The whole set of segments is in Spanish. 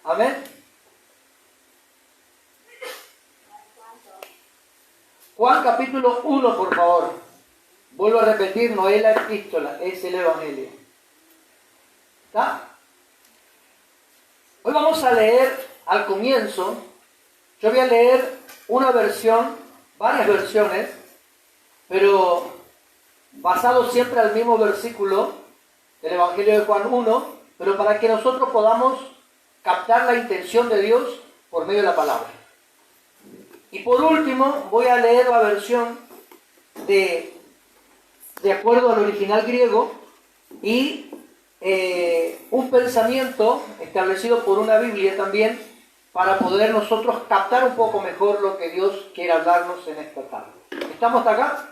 Amén. Juan capítulo 1, por favor. Vuelvo a repetir, no es la epístola, es el Evangelio. ¿Está? Hoy vamos a leer al comienzo. Yo voy a leer una versión, varias versiones, pero basado siempre al mismo versículo del Evangelio de Juan 1, pero para que nosotros podamos captar la intención de Dios por medio de la palabra. Y por último, voy a leer la versión de acuerdo al original griego y un pensamiento establecido por una Biblia también para poder nosotros captar un poco mejor lo que Dios quiere hablarnos en esta tarde. ¿Estamos hasta acá?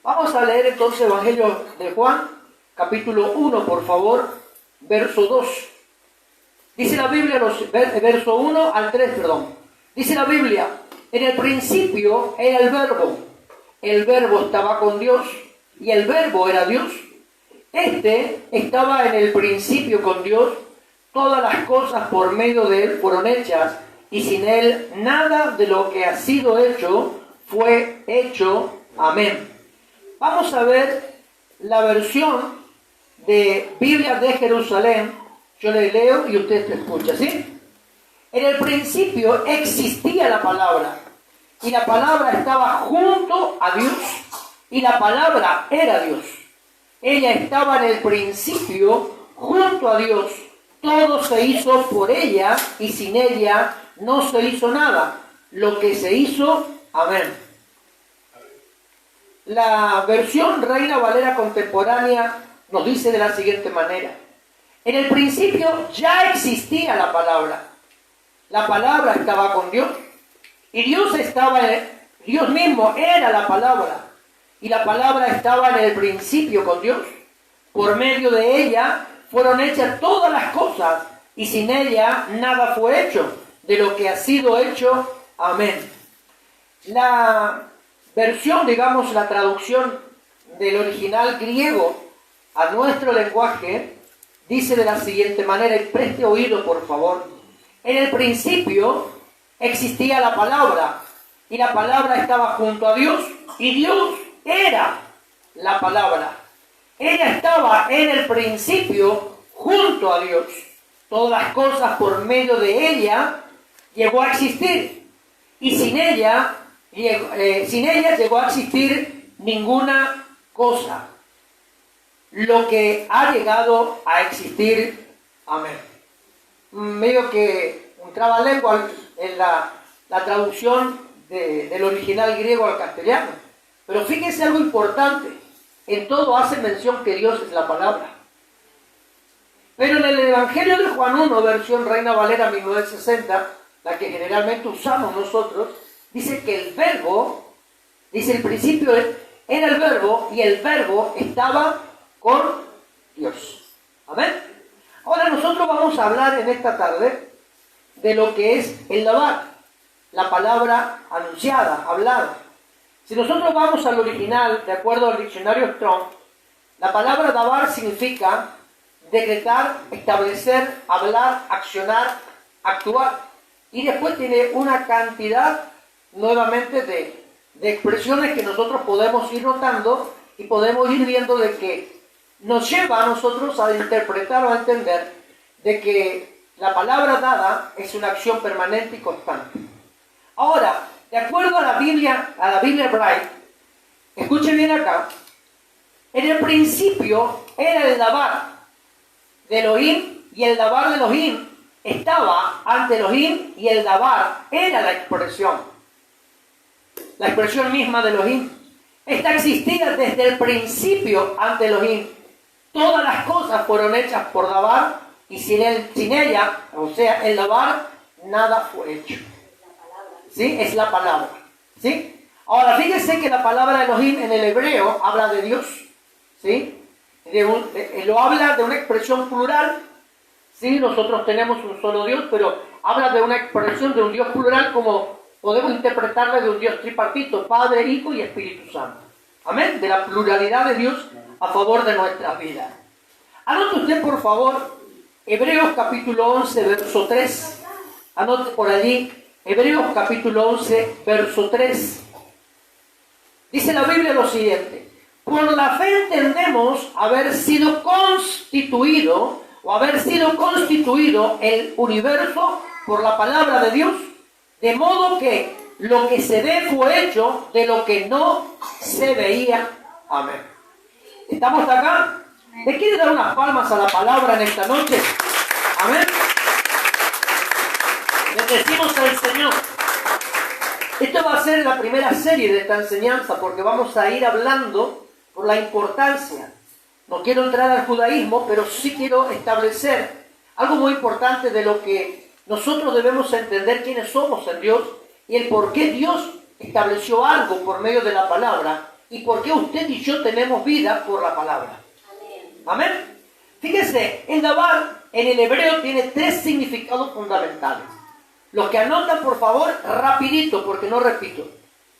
Vamos a leer entonces el Evangelio de Juan, capítulo 1, por favor, verso 2. Dice la Biblia, verso 1 al 3, perdón. Dice la Biblia: en el principio era el verbo estaba con Dios, y el verbo era Dios. Este estaba en el principio con Dios. Todas las cosas por medio de Él fueron hechas, y sin Él nada de lo que ha sido hecho fue hecho. Amén. Vamos a ver la versión de Biblia de Jerusalén. Yo le leo y usted se escucha, ¿sí? En el principio existía la palabra, y la palabra estaba junto a Dios, y la palabra era Dios. Ella estaba en el principio junto a Dios. Todo se hizo por ella, y sin ella no se hizo nada. Lo que se hizo, amén. La versión Reina Valera contemporánea nos dice de la siguiente manera: en el principio ya existía la palabra. La palabra estaba con Dios, y Dios mismo era la palabra, y la palabra estaba en el principio con Dios. Por medio de ella fueron hechas todas las cosas, y sin ella nada fue hecho de lo que ha sido hecho. Amén. La versión, digamos, la traducción del original griego a nuestro lenguaje dice de la siguiente manera, y preste oído por favor: en el principio existía la palabra, y la palabra estaba junto a Dios, y Dios era la palabra. Ella estaba en el principio junto a Dios. Todas las cosas por medio de ella llegó a existir, y sin ella llegó a existir ninguna cosa. Lo que ha llegado a existir. Amén. Medio que un trabalengua en la traducción del original griego al castellano. Pero fíjense algo importante. En todo hace mención que Dios es la palabra. Pero en el Evangelio de Juan 1, versión Reina Valera 1960, la que generalmente usamos nosotros, dice que el verbo, dice el principio era el verbo, y el verbo estaba con Dios. Amén. Ahora nosotros vamos a hablar en esta tarde de lo que es el dabar, la palabra anunciada, hablada. Si nosotros vamos al original, de acuerdo al diccionario Strong, la palabra dabar significa decretar, establecer, hablar, accionar, actuar. Y después tiene una cantidad nuevamente de expresiones que nosotros podemos ir notando y podemos ir viendo de que nos lleva a nosotros a interpretar o a entender de que la palabra dada es una acción permanente y constante. Ahora, de acuerdo a la Biblia Bright, escuche bien acá, en el principio era el dabar de Elohim, y el dabar de Elohim estaba ante Elohim, y el dabar era la expresión misma de Elohim. Esta existía desde el principio ante Elohim. Todas las cosas fueron hechas por dabar, y sin ella, o sea, el dabar, nada fue hecho. ¿Sí? Es la palabra. ¿Sí? Ahora, fíjense que la palabra Elohim en el hebreo habla de Dios. ¿Sí? Lo habla de una expresión plural. ¿Sí? Nosotros tenemos un solo Dios, pero habla de una expresión de un Dios plural, como podemos interpretarla de un Dios tripartito: Padre, Hijo y Espíritu Santo. Amén. De la pluralidad de Dios a favor de nuestras vidas. Anote usted, por favor, Hebreos capítulo 11, verso 3. Anote por allí, Hebreos capítulo 11, verso 3. Dice la Biblia lo siguiente: por la fe entendemos haber sido constituido el universo por la palabra de Dios, de modo que lo que se ve fue hecho de lo que no se veía. Amén. ¿Estamos acá? ¿Le quiere dar unas palmas a la palabra en esta noche? Amén. Bendecimos al Señor. Esto va a ser la primera serie de esta enseñanza, porque vamos a ir hablando por la importancia. No quiero entrar al judaísmo, pero sí quiero establecer algo muy importante de lo que nosotros debemos entender quiénes somos en Dios y el por qué Dios estableció algo por medio de la palabra y por qué usted y yo tenemos vida por la palabra. Amén. Fíjese, el dabar en el hebreo tiene 3 significados fundamentales. Los que anotan, por favor, rapidito, porque no repito,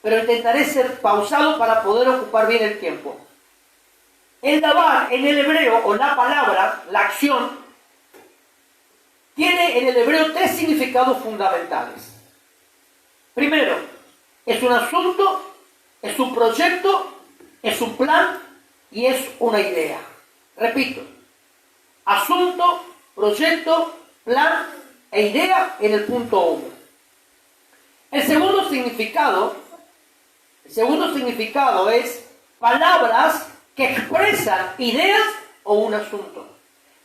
pero intentaré ser pausado para poder ocupar bien el tiempo. El dabar en el hebreo, o la palabra, la acción, tiene en el hebreo 3 significados fundamentales. Primero, es un asunto, es un proyecto, es un plan y es una idea. Repito, asunto, proyecto, plan e idea en el punto 1. El segundo significado es palabras que expresan ideas o un asunto.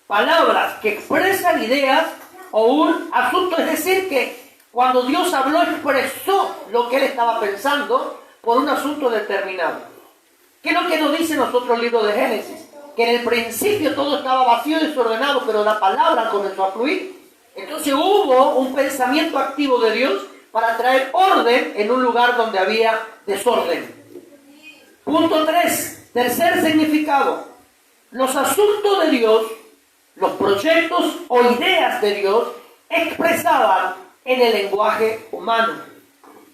Palabras que expresan ideas o un asunto, es decir, que cuando Dios habló expresó lo que Él estaba pensando por un asunto determinado. ¿Qué es lo que nos dice nosotros el libro de Génesis? Que en el principio todo estaba vacío y desordenado, pero la palabra comenzó a fluir. Entonces hubo un pensamiento activo de Dios para traer orden en un lugar donde había desorden. Punto 3, tercer significado. Los asuntos de Dios, los proyectos o ideas de Dios expresaban en el lenguaje humano.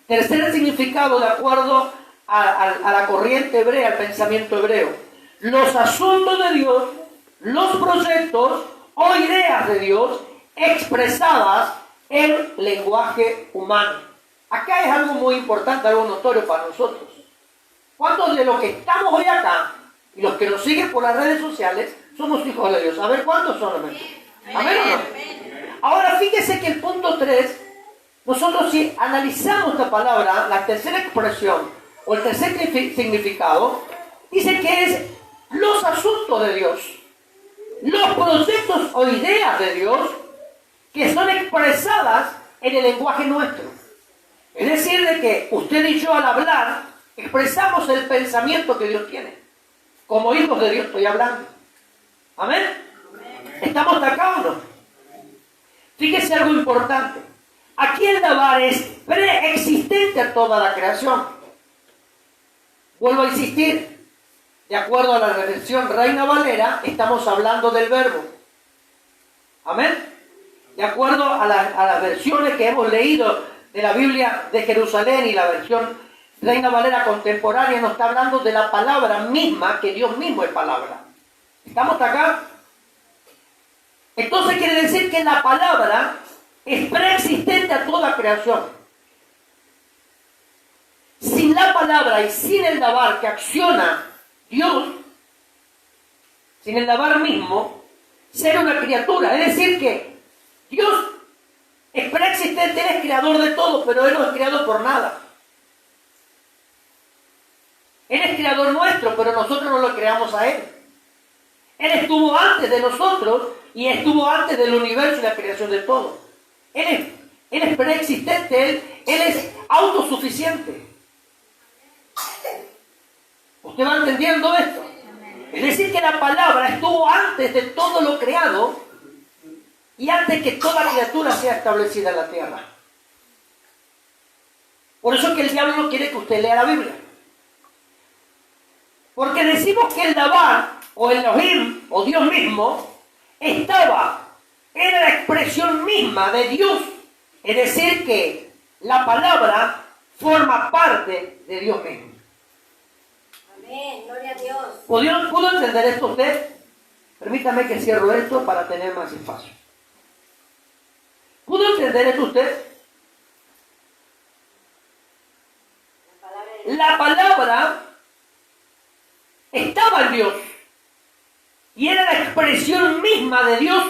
Tercer significado de acuerdo a la corriente hebrea, al pensamiento hebreo. Los asuntos de Dios, los proyectos o ideas de Dios expresadas en lenguaje humano. Acá es algo muy importante, algo notorio para nosotros. ¿Cuántos de los que estamos hoy acá y los que nos siguen por las redes sociales somos hijos de Dios? A ver, ¿cuántos son? ¿Amén o no? Ahora fíjese que el punto 3, nosotros si analizamos esta palabra, la tercera expresión o el tercer significado, dice que es los asuntos de Dios, los proyectos o ideas de Dios que son expresadas en el lenguaje nuestro. Es decir, de que usted y yo al hablar expresamos el pensamiento que Dios tiene. Como hijos de Dios estoy hablando. ¿Amén? ¿Estamos de acá o no? Fíjese algo importante. Aquí el dabar es preexistente a toda la creación. Vuelvo a insistir. De acuerdo a la versión Reina Valera, estamos hablando del verbo. ¿Amén? De acuerdo a las versiones que hemos leído de la Biblia de Jerusalén y la versión Reina Valera contemporánea, nos está hablando de la palabra misma, que Dios mismo es palabra. ¿Estamos acá? Entonces quiere decir que la palabra es preexistente a toda creación. Sin la palabra y sin el dabar que acciona Dios, sin el dabar mismo, ser una criatura. Es decir que Dios es preexistente, Él es creador de todo, pero Él no es creado por nada. Él es creador nuestro, pero nosotros no lo creamos a Él. Él estuvo antes de nosotros y estuvo antes del universo y la creación de todo. Él es preexistente, Él es autosuficiente. ¿Usted va entendiendo esto? Es decir, que la palabra estuvo antes de todo lo creado y antes que toda criatura sea establecida en la tierra. Por eso es que el diablo no quiere que usted lea la Biblia. Porque decimos que el Dabar, o el Elohim, o Dios mismo, era la expresión misma de Dios. Es decir, que la palabra forma parte de Dios mismo. Amén, gloria a Dios. ¿Pudo entender esto usted? Permítame que cierro esto para tener más espacio. ¿Pudo entender entender esto usted? La palabra estaba en Dios y era la expresión misma de Dios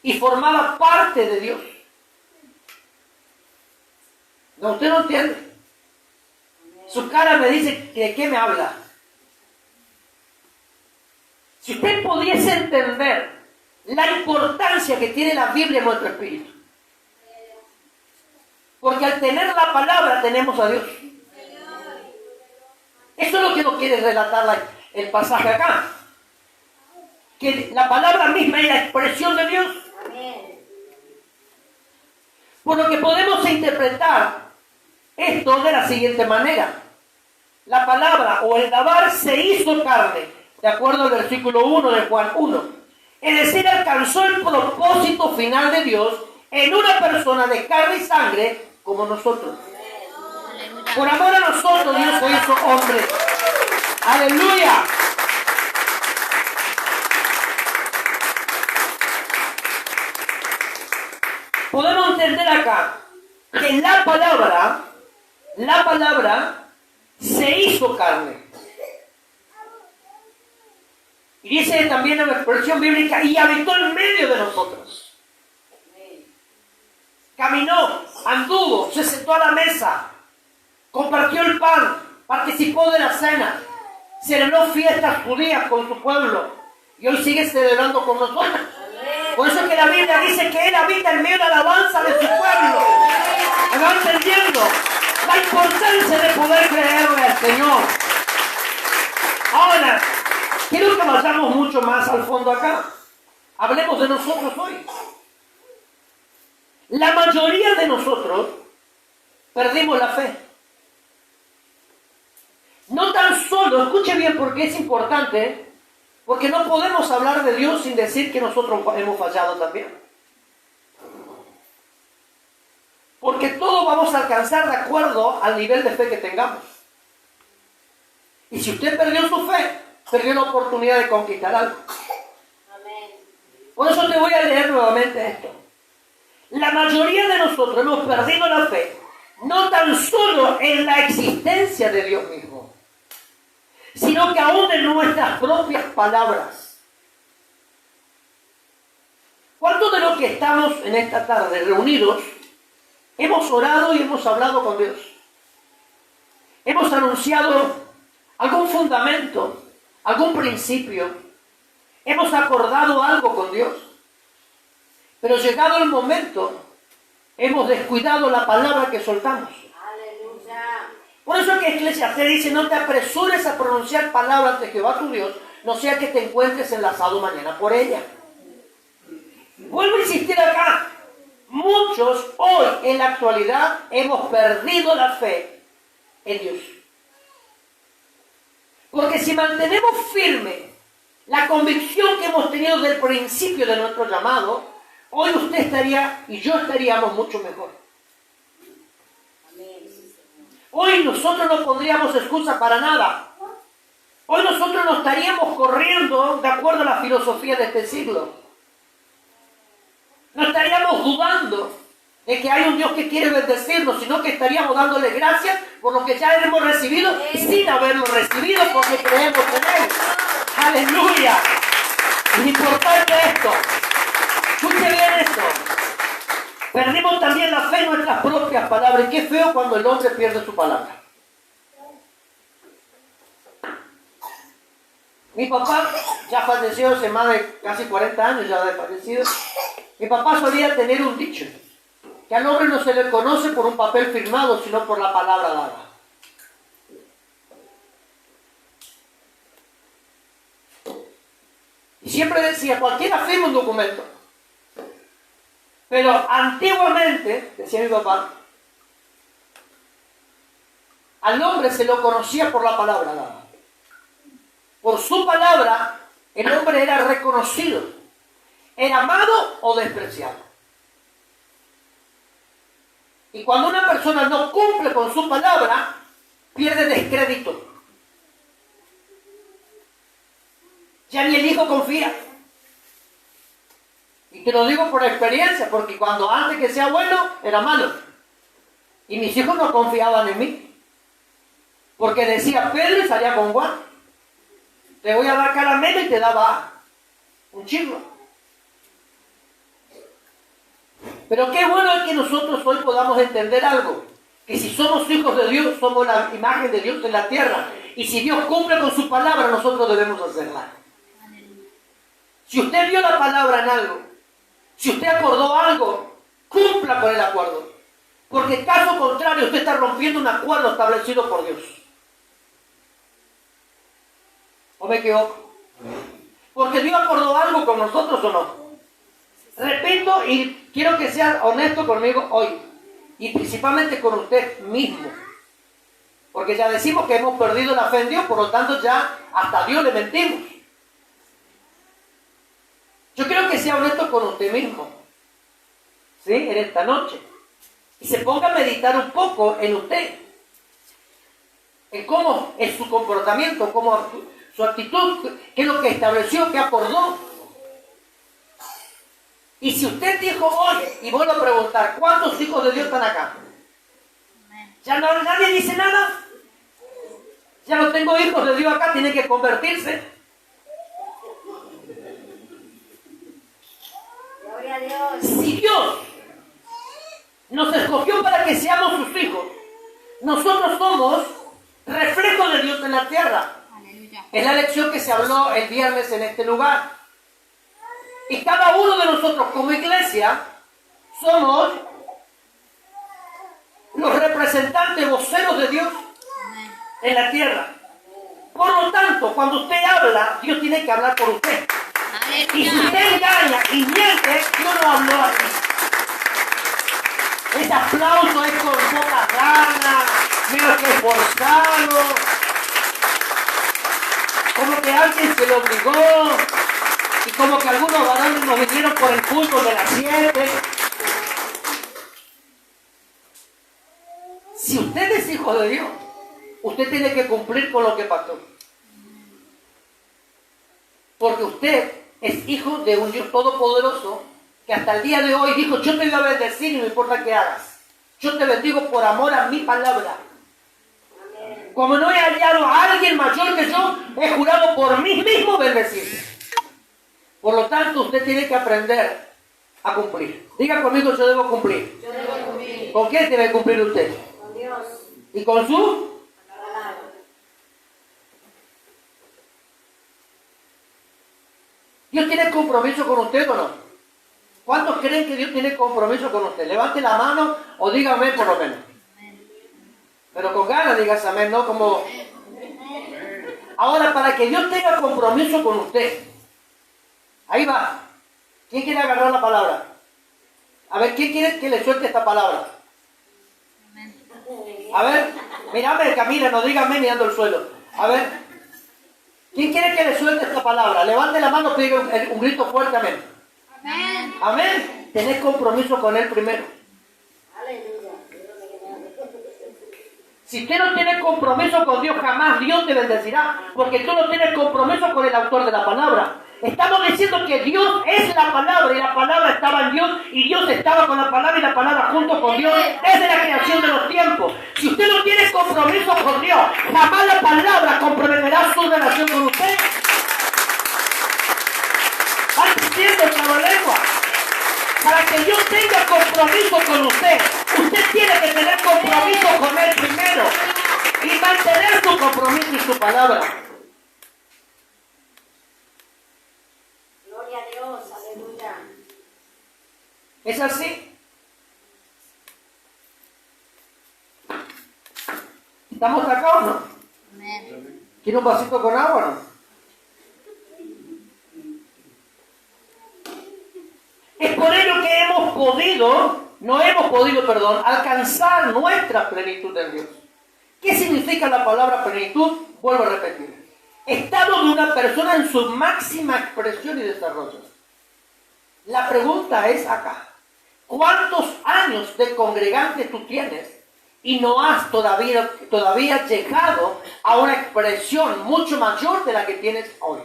y formaba parte de Dios. No, usted no entiende. Su cara me dice, ¿de qué me habla? Si usted pudiese entender la importancia que tiene la Biblia en nuestro espíritu. Porque al tener la palabra tenemos a Dios. Eso es lo que nos quiere relatar el pasaje acá. Que la palabra misma es la expresión de Dios. Por lo que podemos interpretar esto de la siguiente manera. La palabra o el Dabar se hizo carne, de acuerdo al versículo 1 de Juan 1. Es decir, alcanzó el propósito final de Dios en una persona de carne y sangre como nosotros. Por amor a nosotros Dios se hizo hombre. ¡Aleluya! Podemos entender acá que la palabra se hizo carne. Y dice también en la expresión bíblica, y habitó en medio de nosotros. Caminó, anduvo, se sentó a la mesa, compartió el pan, participó de la cena, celebró fiestas judías con su pueblo y hoy sigue celebrando con nosotros. Por eso es que la Biblia dice que Él habita en medio de la alabanza de su pueblo. ¿Me va entendiendo? La importancia de poder creerle al Señor. Ahora, quiero que vayamos mucho más al fondo acá. Hablemos de nosotros hoy. La mayoría de nosotros perdimos la fe. No tan solo, escuche bien porque es importante, porque no podemos hablar de Dios sin decir que nosotros hemos fallado también. Porque todos vamos a alcanzar de acuerdo al nivel de fe que tengamos. Y si usted perdió su fe, perdió la oportunidad de conquistar algo. Por eso te voy a leer nuevamente esto. La mayoría de nosotros hemos perdido la fe, no tan solo en la existencia de Dios mismo, sino que aún en nuestras propias palabras. ¿Cuántos de los que estamos en esta tarde reunidos hemos orado y hemos hablado con Dios? Hemos anunciado algún fundamento, algún principio. Hemos acordado algo con Dios. Pero llegado el momento, hemos descuidado la palabra que soltamos. Aleluya. Por eso es que Eclesiastés dice, no te apresures a pronunciar palabras de Jehová tu Dios, no sea que te encuentres enlazado mañana por ella. Vuelvo a insistir acá. Muchos hoy en la actualidad hemos perdido la fe en Dios. Porque si mantenemos firme la convicción que hemos tenido desde el principio de nuestro llamado, hoy usted estaría y yo estaríamos mucho mejor. Hoy nosotros no pondríamos excusa para nada. Hoy nosotros no estaríamos corriendo de acuerdo a la filosofía de este siglo. No estaríamos dudando de que hay un Dios que quiere bendecirnos, sino que estaríamos dándole gracias por lo que ya hemos recibido sin haberlo recibido porque creemos en Él. ¡Aleluya! Es importante esto. Escuche bien esto. Perdimos también la fe en nuestras propias palabras. Y qué feo cuando el hombre pierde su palabra. Mi papá ya falleció hace más de casi 40 años, ya ha fallecido. Mi papá solía tener un dicho, que al hombre no se le conoce por un papel firmado, sino por la palabra dada. Y siempre decía, cualquiera firma un documento. Pero antiguamente, decía mi papá, al hombre se lo conocía por la palabra dada. Por su palabra, el hombre era reconocido, era amado o despreciado. Y cuando una persona no cumple con su palabra, pierde descrédito. Ya ni el hijo confía. Y te lo digo por experiencia, porque cuando antes que sea bueno, era malo. Y mis hijos no confiaban en mí. Porque decía Pedro y salía con Juan. Te voy a dar caramelo y te daba un chirro. Pero qué bueno es que nosotros hoy podamos entender algo. Que si somos hijos de Dios, somos la imagen de Dios en la tierra. Y si Dios cumple con su palabra, nosotros debemos hacerla. Si usted dio la palabra en algo, si usted acordó algo, cumpla con el acuerdo. Porque caso contrario, usted está rompiendo un acuerdo establecido por Dios. ¿O me equivoco? Porque Dios acordó algo con nosotros o no. Repito, y quiero que sea honesto conmigo hoy. Y principalmente con usted mismo. Porque ya decimos que hemos perdido la fe en Dios, por lo tanto ya hasta a Dios le mentimos. Yo quiero que sea honesto con usted mismo. ¿Sí? En esta noche. Y se ponga a meditar un poco en usted. En cómo es su comportamiento, cómo su actitud, qué es lo que estableció, qué acordó. Y si usted dijo hoy, y vuelvo a preguntar, ¿cuántos hijos de Dios están acá? ¿Ya no, nadie dice nada? Ya no tengo hijos de Dios acá, tienen que convertirse. Gloria a Dios. Si Dios nos escogió para que seamos sus hijos, nosotros somos reflejo de Dios en la tierra. Aleluya. Es la lección que se habló el viernes en este lugar. Y cada uno de nosotros como iglesia somos los representantes voceros de Dios en la tierra. Por lo tanto, cuando usted habla, Dios tiene que hablar por usted. Y si usted engaña y miente, Dios no habló así. Ese aplauso es con poca gana, menos que forzado, como que alguien se lo obligó, y como que algunos varones nos vinieron por el culto de las 7. Si usted es hijo de Dios, usted tiene que cumplir con lo que pasó. Porque usted es hijo de un Dios todopoderoso que hasta el día de hoy dijo, yo te voy a bendecir y no importa qué hagas. Yo te bendigo por amor a mi palabra. Como no he hallado a alguien mayor que yo, he jurado por mí mismo bendecirte. Por lo tanto, usted tiene que aprender a cumplir. Diga conmigo, yo debo cumplir. Yo debo cumplir. ¿Con qué debe cumplir usted? Con Dios. ¿Y con su? Palabra. ¿Dios tiene compromiso con usted o no? ¿Cuántos creen que Dios tiene compromiso con usted? Levante la mano o dígame por lo menos. Pero con ganas digas amén, no como... Ahora, para que Dios tenga compromiso con usted, ahí va. ¿Quién quiere agarrar la palabra? A ver, ¿quién quiere que le suelte esta palabra? A ver, mírame, camina, no diga amén mirando el suelo. A ver, ¿quién quiere que le suelte esta palabra? Levante la mano, pide un grito fuerte, amén. Amén. Amén. Tenés compromiso con Él primero. Aleluya. Si usted no tiene compromiso con Dios, jamás Dios te bendecirá, porque tú no tienes compromiso con el autor de la palabra. Estamos diciendo que Dios es la palabra y la palabra estaba en Dios y Dios estaba con la palabra y la palabra junto con Dios desde la creación de los tiempos. Si usted no tiene compromiso con Dios, jamás la palabra comprometerá su relación con usted. ¿Entiende, chavalengua? Para que Dios tenga compromiso con usted tiene que tener compromiso con Él primero y mantener su compromiso y su palabra. Gloria a Dios. Aleluya. ¿Es así? ¿Estamos acá o no? Amén. ¿Quiere un vasito con agua o no? Es por ello que no hemos podido, alcanzar nuestra plenitud en Dios. ¿Qué significa la palabra plenitud? Vuelvo a repetir. Estado de una persona en su máxima expresión y desarrollo. La pregunta es acá. ¿Cuántos años de congregante tú tienes y no has todavía llegado a una expresión mucho mayor de la que tienes hoy?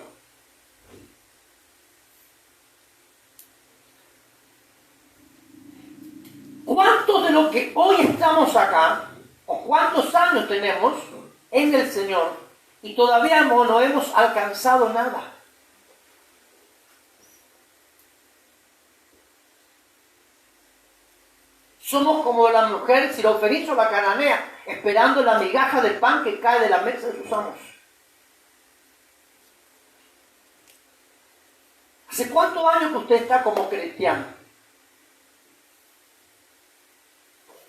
lo que hoy estamos acá, o cuántos años tenemos en el Señor, y todavía no hemos alcanzado nada. Somos como la mujer sirofenizo, la cananea, esperando la migaja de pan que cae de la mesa de sus amos. ¿Hace cuántos años que usted está como cristiano?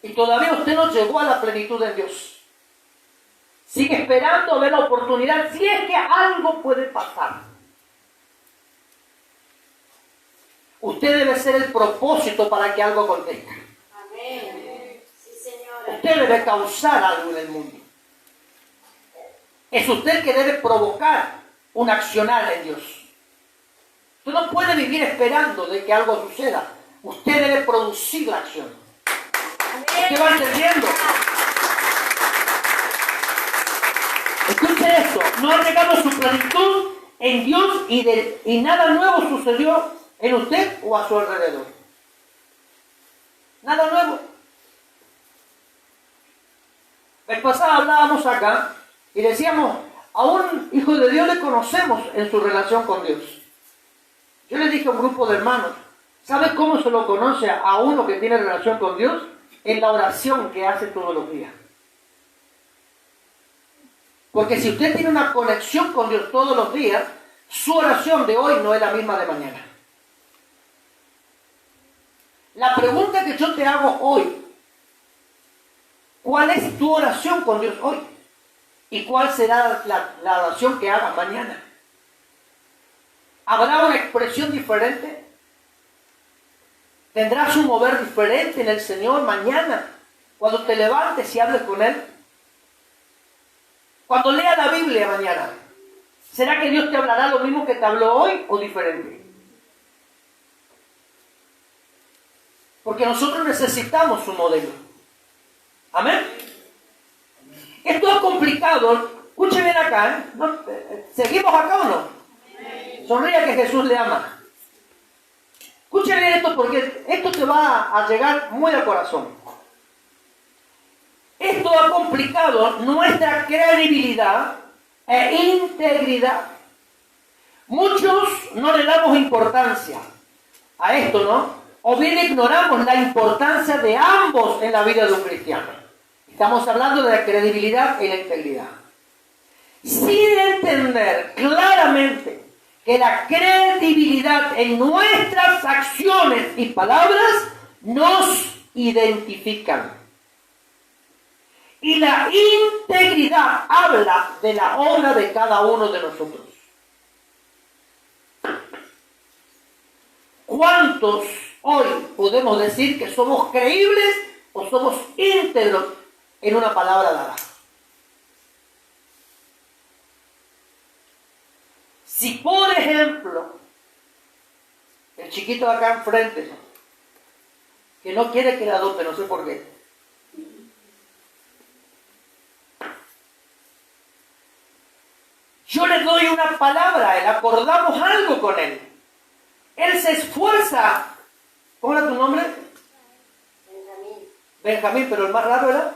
Y todavía usted no llegó a la plenitud de Dios. Sigue esperando ver la oportunidad, si es que algo puede pasar. Usted debe ser el propósito para que algo acontezca. Amén. Sí, Señora. Usted debe causar algo en el mundo. Es usted que debe provocar un accionar en Dios. Usted no puede vivir esperando de que algo suceda. Usted debe producir la acción. ¿Usted va entendiendo? Escuche esto. No ha llegado a su plenitud en Dios y nada nuevo sucedió en usted o a su alrededor. Nada nuevo. El pasado hablábamos acá y decíamos, a un hijo de Dios le conocemos en su relación con Dios. Yo le dije a un grupo de hermanos, ¿sabe cómo se lo conoce a uno que tiene relación con Dios? En la oración que hace todos los días. Porque si usted tiene una conexión con Dios todos los días, su oración de hoy no es la misma de mañana. La pregunta que yo te hago hoy, ¿cuál es tu oración con Dios hoy? ¿Y cuál será la oración que hagas mañana? ¿Habrá una expresión diferente? ¿Tendrás un mover diferente en el Señor mañana? Cuando te levantes y hables con Él. Cuando leas la Biblia mañana. ¿Será que Dios te hablará lo mismo que te habló hoy o diferente? Porque nosotros necesitamos un modelo. Amén. Esto es complicado. Escuche bien acá. ¿Seguimos acá o no? Sonría que Jesús le ama. Escuche bien esto porque esto te va a llegar muy al corazón. Esto ha complicado nuestra credibilidad e integridad. Muchos no le damos importancia a esto, ¿no? O bien ignoramos la importancia de ambos en la vida de un cristiano. Estamos hablando de la credibilidad y la integridad. Sin entender claramente que la credibilidad en nuestras acciones y palabras nos identifican. Y la integridad habla de la obra de cada uno de nosotros. ¿Cuántos hoy podemos decir que somos creíbles o somos íntegros en una palabra dada? Si por ejemplo, el chiquito de acá enfrente, que no quiere que le adopte, no sé por qué, yo le doy una palabra a él, acordamos algo con él, él se esfuerza. ¿Cómo era tu nombre? Benjamín. Benjamín, pero el más raro era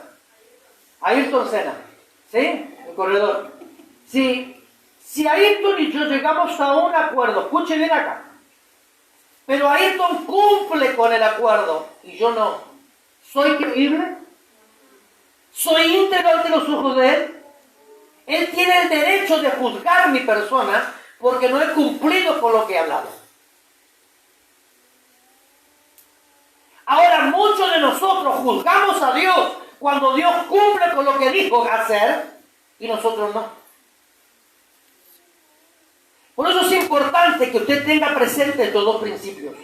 Ayrton Senna, ¿sí? El corredor. Si Ayrton y yo llegamos a un acuerdo, escuche bien acá, pero Ayrton cumple con el acuerdo y yo no, ¿soy creíble? ¿Soy íntegro ante los ojos de él? Él tiene el derecho de juzgar mi persona porque no he cumplido con lo que he hablado. Ahora, muchos de nosotros juzgamos a Dios cuando Dios cumple con lo que dijo hacer y nosotros no. Por eso es importante que usted tenga presente estos dos principios: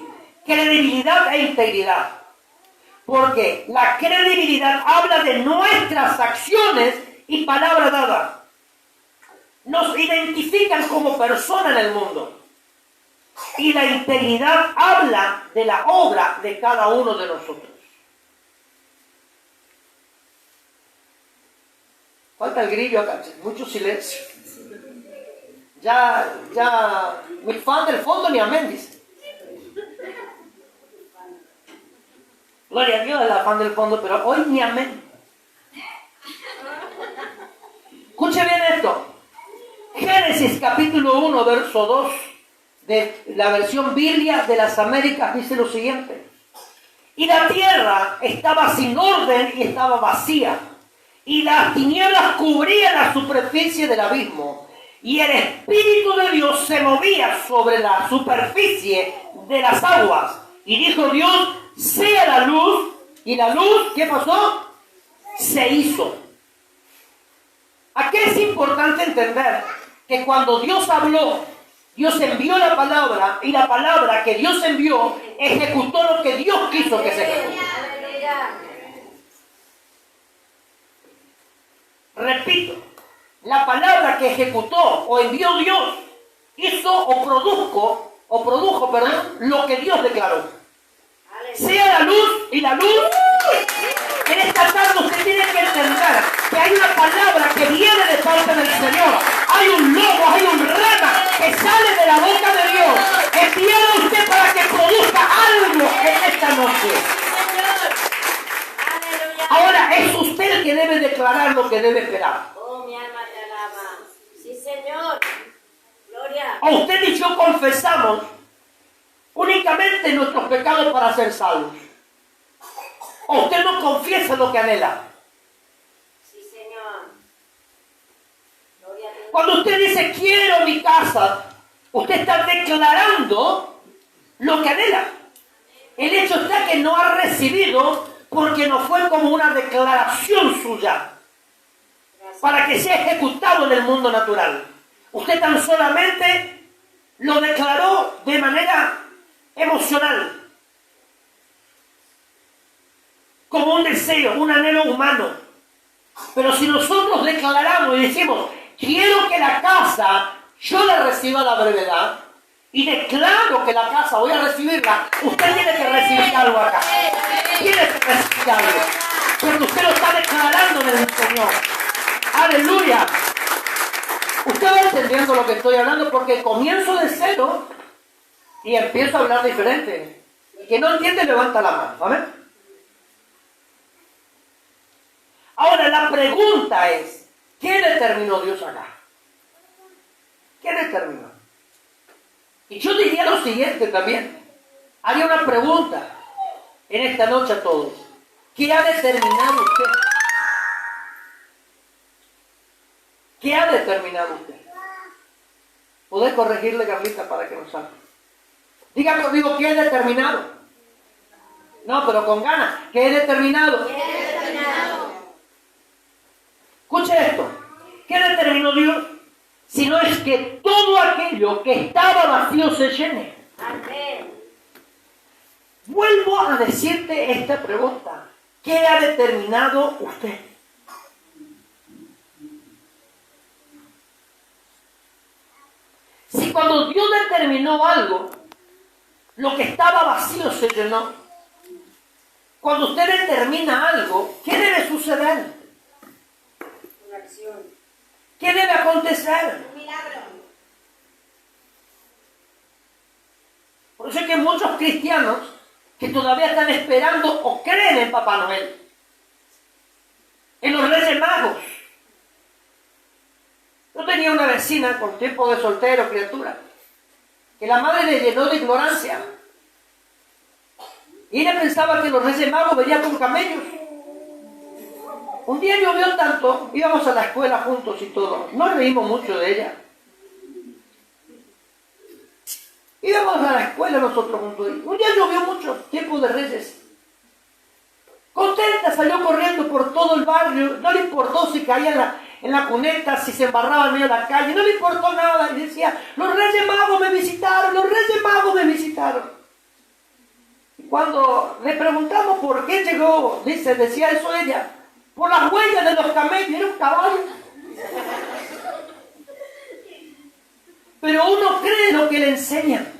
credibilidad e integridad. Porque la credibilidad habla de nuestras acciones y palabra dada. Nos identifican como persona en el mundo. Y la integridad habla de la obra de cada uno de nosotros. Falta el grillo acá, mucho silencio. Ya, mi fan del fondo ni amén dice. Gloria a Dios, el afán del fondo, pero hoy ni amén. Escuche bien esto. Génesis capítulo 1, verso 2, de la versión Biblia de las Américas, dice lo siguiente. Y la tierra estaba sin orden y estaba vacía, y las tinieblas cubrían la superficie del abismo, y el Espíritu de Dios se movía sobre la superficie de las aguas. Y dijo Dios, sea la luz, y la luz, ¿qué pasó? Se hizo. Aquí es importante entender que cuando Dios habló, Dios envió la palabra, y la palabra que Dios envió ejecutó lo que Dios quiso que se ejecute. Repito, la palabra que ejecutó o envió Dios hizo o produjo, lo que Dios declaró. Sea la luz, y la luz, en esta tarde usted tiene que entender que hay una palabra que viene de parte del Señor. Hay un lobo, hay un rama que sale de la boca de Dios, enviado a usted para que produzca algo en esta noche. Ahora es usted el que debe declarar lo que debe esperar. Oh, mi alma te alaba. Sí, Señor. Gloria. A usted y yo confesamos únicamente nuestros pecados para ser salvos. O usted no confiesa lo que anhela. Sí, Señor. Gloria a Dios. Cuando usted dice quiero mi casa, usted está declarando lo que anhela. El hecho está que no ha recibido porque no fue como una declaración suya para que sea ejecutado en el mundo natural. Usted tan solamente lo declaró de manera emocional, como un deseo, un anhelo humano. Pero si nosotros declaramos y decimos, quiero que la casa yo la reciba a la brevedad, y declaro que la casa voy a recibirla, usted tiene que recibir algo acá. Tiene que recibir algo, porque usted lo está declarando en el Señor. Aleluya. Usted va entendiendo lo que estoy hablando, porque comienzo de cero y empiezo a hablar diferente. El que no entiende, levanta la mano. ¿Amén? Ahora la pregunta es, ¿qué determinó Dios acá? ¿Qué determinó? Y yo diría lo siguiente también. Haría una pregunta en esta noche a todos. ¿Qué ha determinado usted? ¿Qué ha determinado usted? ¿Podés corregirle, Carlita, para que nos salga? Diga conmigo, ¿qué he determinado? No, pero con ganas. ¿Qué he determinado? Escuche esto. ¿Qué determinó Dios? Si no es que todo aquello que estaba vacío se llene. Amén. Vuelvo a decirte esta pregunta. ¿Qué ha determinado usted? Si cuando Dios determinó algo, lo que estaba vacío se llenó. Cuando usted determina algo, ¿qué debe suceder? Una acción. ¿Qué debe acontecer? Un milagro. Por eso es que muchos cristianos que todavía están esperando o creen en Papá Noel, en los Reyes Magos. Yo tenía una vecina con tiempo de soltero, criatura, que la madre le llenó de ignorancia. Y ella pensaba que los Reyes Magos venían con camellos. Un día llovió tanto, íbamos a la escuela juntos y todo, nos reímos mucho de ella. Íbamos a la escuela nosotros juntos. Un día llovió mucho, tiempo de Reyes. Contenta, salió corriendo por todo el barrio, no le importó si caía en la cuneta, si se embarraba en medio de la calle, no le importó nada. Y decía, los Reyes Magos me visitaron, los Reyes Magos me visitaron. Y cuando le preguntamos por qué llegó, decía eso ella, por las huellas de los camellos, era un caballo. Pero uno cree lo que le enseñan.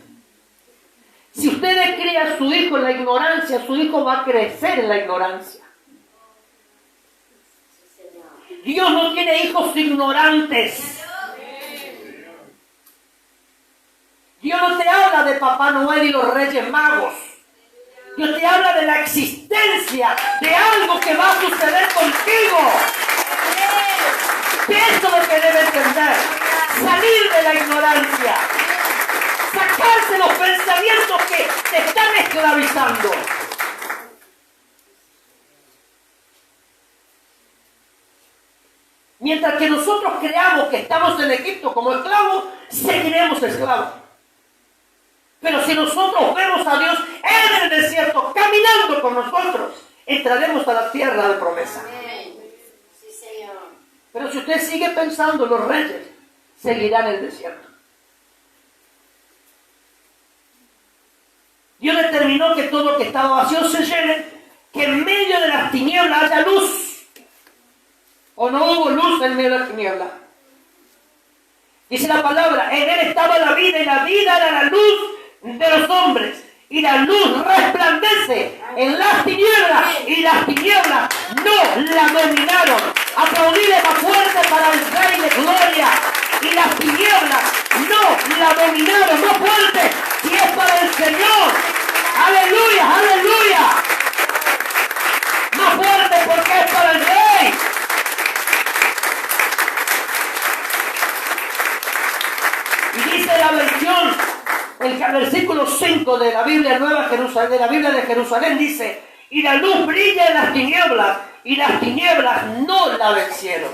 Si usted le cría a su hijo en la ignorancia, su hijo va a crecer en la ignorancia. Dios no tiene hijos ignorantes. Dios no te habla de Papá Noel y los Reyes Magos. Dios te habla de la existencia de algo que va a suceder contigo. Eso es lo que debe entender. Salir de la ignorancia. Sacarse los pensamientos que te están esclavizando. Mientras que nosotros creamos que estamos en Egipto como esclavos, seguiremos esclavos. Pero si nosotros vemos a Dios en el desierto, caminando con nosotros, entraremos a la tierra de promesa. Amén. Sí, Señor. Pero si usted sigue pensando, los reyes seguirán en el desierto. Dios determinó que todo lo que estaba vacío se llene, que en medio de las tinieblas haya luz. ¿O no hubo luz en medio de las tinieblas? Dice la palabra, en él estaba la vida y la vida era la luz de los hombres. Y la luz resplandece en las tinieblas y las tinieblas no la dominaron. Aplaudile más fuerte para el Rey de Gloria. Y las tinieblas no la dominaron, más fuerte, si es para el Señor. Aleluya, aleluya. Más fuerte porque es para el Rey. Y dice la versión, el versículo 5 de la Biblia Nueva Jerusalén, de la Biblia de Jerusalén, dice, y la luz brilla en las tinieblas, y las tinieblas no la vencieron.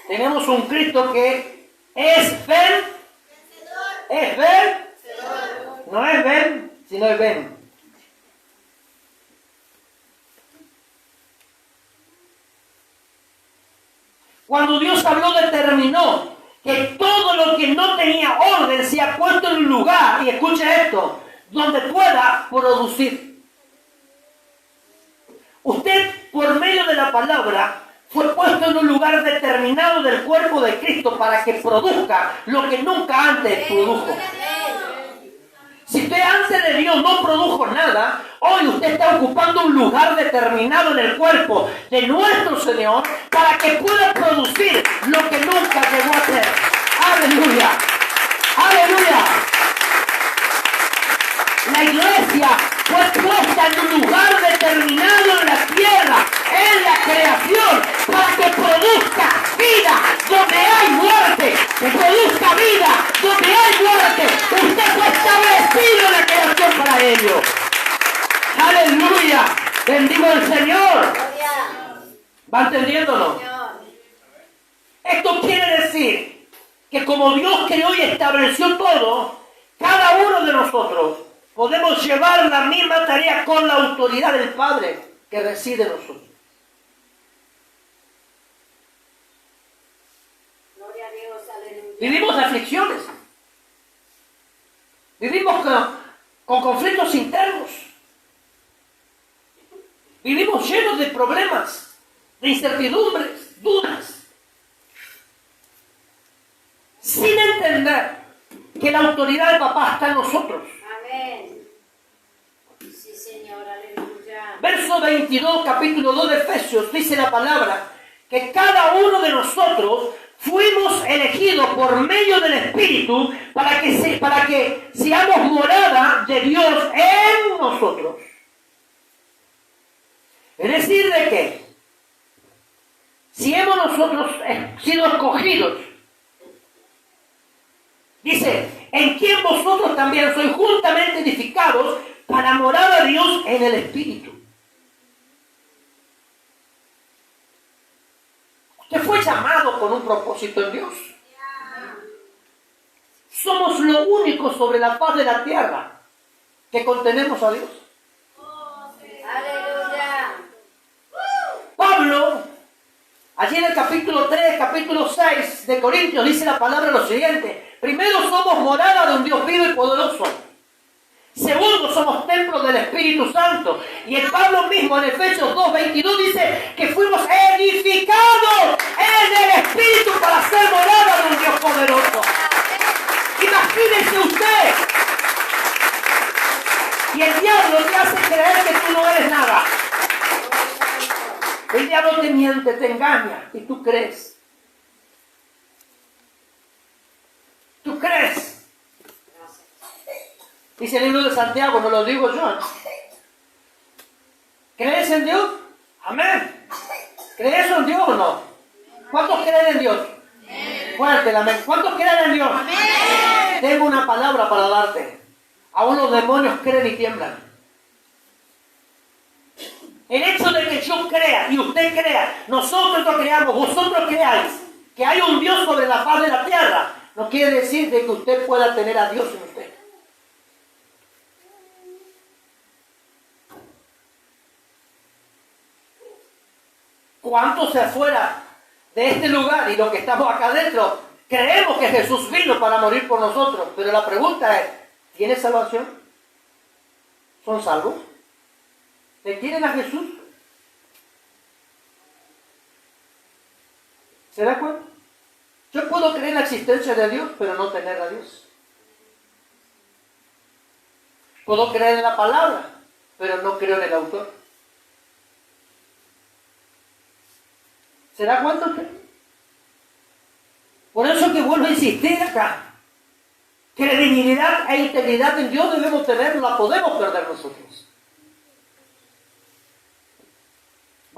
Tenemos un Cristo que es ven, es ven, no es ven, sino es ven. Cuando Dios habló, determinó que todo lo que no tenía orden se ha puesto en un lugar, y escuche esto, donde pueda producir. Usted, por medio de la palabra, fue puesto en un lugar determinado del cuerpo de Cristo para que produzca lo que nunca antes produjo. Si usted antes de Dios no produjo nada, hoy usted está ocupando un lugar determinado en el cuerpo de nuestro Señor para que pueda producir lo que nunca llegó a ser. ¡Aleluya! ¡Aleluya! La iglesia fue puesta en un lugar determinado en la tierra, en la creación, para que produzca vida donde hay muerte, que produzca vida donde hay muerte. Usted fue establecido en la creación para ello. ¡Aleluya! ¡Bendigo al Señor! Gloria. ¿Va entendiéndolo? Señor. Esto quiere decir que como Dios creó y estableció todo, cada uno de nosotros podemos llevar la misma tarea con la autoridad del Padre que reside en nosotros. Gloria a Dios, aleluya. Vivimos aflicciones. Vivimos con conflictos internos. Vivimos llenos de problemas, de incertidumbres, dudas. Sin entender que la autoridad del papá está en nosotros. Amén. Sí, Señor, aleluya. Verso 22, capítulo 2 de Efesios, dice la palabra que cada uno de nosotros fuimos elegidos por medio del Espíritu para que seamos morada de Dios en nosotros. Es decir, de que si hemos nosotros sido escogidos, dice, en quien vosotros también sois juntamente edificados para morar a Dios en el Espíritu. Usted fue llamado con un propósito en Dios. Somos lo único sobre la faz de la tierra que contenemos a Dios. Aleluya. Pablo, allí en el capítulo 3, capítulo 6 de Corintios, dice la palabra lo siguiente. Primero, somos morada de un Dios vivo y poderoso. Segundo, somos templo del Espíritu Santo. Y el Pablo mismo en Efesios 2:22 dice que fuimos edificados en el Espíritu para ser morada de un Dios poderoso. Imagínese usted. Y el diablo te hace creer que tú no eres nada. El diablo te miente, te engaña y tú crees. Tú crees. Dice el libro de Santiago, no lo digo yo. ¿Crees en Dios? Amén. ¿Crees en Dios o no? ¿Cuántos creen en Dios? Fuerte el amén. ¿Cuántos creen en Dios? Amén. Tengo una palabra para darte. Aún los demonios creen y tiemblan. El hecho de que yo crea y usted crea, nosotros lo creamos, vosotros creáis que hay un Dios sobre la faz de la tierra, no quiere decir de que usted pueda tener a Dios en usted. ¿Cuántos de afuera de este lugar y los que estamos acá adentro creemos que Jesús vino para morir por nosotros? Pero la pregunta es, ¿tiene salvación? ¿Son salvos? ¿Le quieren a Jesús? ¿Se da cuenta? Yo puedo creer en la existencia de Dios, pero no tener a Dios. Puedo creer en la palabra, pero no creo en el autor. ¿Se da cuenta usted? Por eso que vuelvo a insistir acá. Credibilidad e integridad en Dios debemos tener, no la podemos perder nosotros.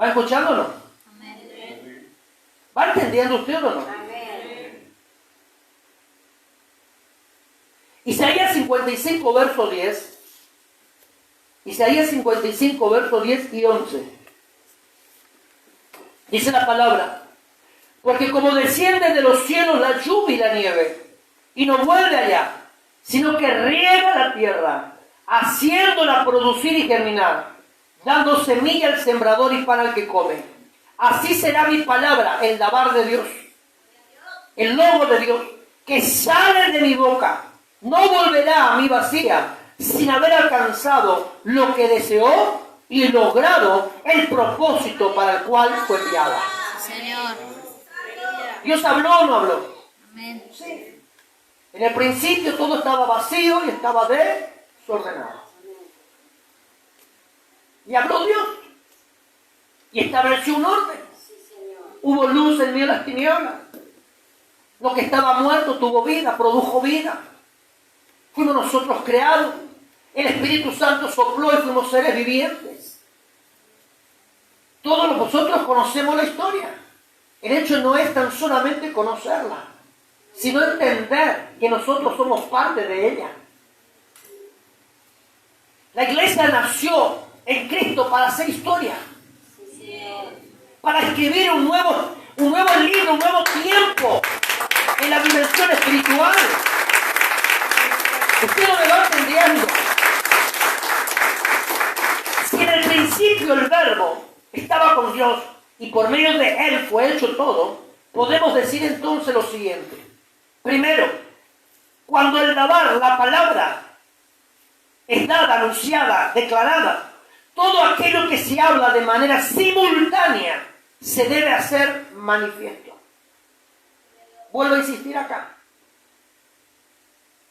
¿Va escuchando o no? Amén. ¿Va entendiendo usted o no? Amén. Isaías 55, verso 10. Isaías 55, verso 10 y 11. Dice la palabra, porque como desciende de los cielos la lluvia y la nieve, y no vuelve allá, sino que riega la tierra, haciéndola producir y germinar, dando semilla al sembrador y pan al que come. Así será mi palabra, el dabar de Dios, el lobo de Dios, que sale de mi boca. No volverá a mí vacía, sin haber alcanzado lo que deseó y logrado el propósito para el cual fue enviada. Señor. ¿Dios habló o no habló? Amén. Sí. En el principio todo estaba vacío y estaba desordenado. Y habló Dios. Y estableció un orden. Hubo luz en medio de las tinieblas. Lo que estaba muerto tuvo vida, produjo vida. Fuimos nosotros creados. El Espíritu Santo sopló y fuimos seres vivientes. Todos nosotros conocemos la historia. El hecho no es tan solamente conocerla, sino entender que nosotros somos parte de ella. La iglesia nació en Cristo para hacer historia, para escribir un nuevo libro, un nuevo tiempo en la dimensión espiritual. Usted no me va entendiendo. Si en el principio el Verbo estaba con Dios y por medio de Él fue hecho todo, podemos decir entonces lo siguiente. Primero, cuando el dabar, la palabra, es dada, anunciada, declarada, todo aquello que se habla de manera simultánea se debe hacer manifiesto. Vuelvo a insistir acá.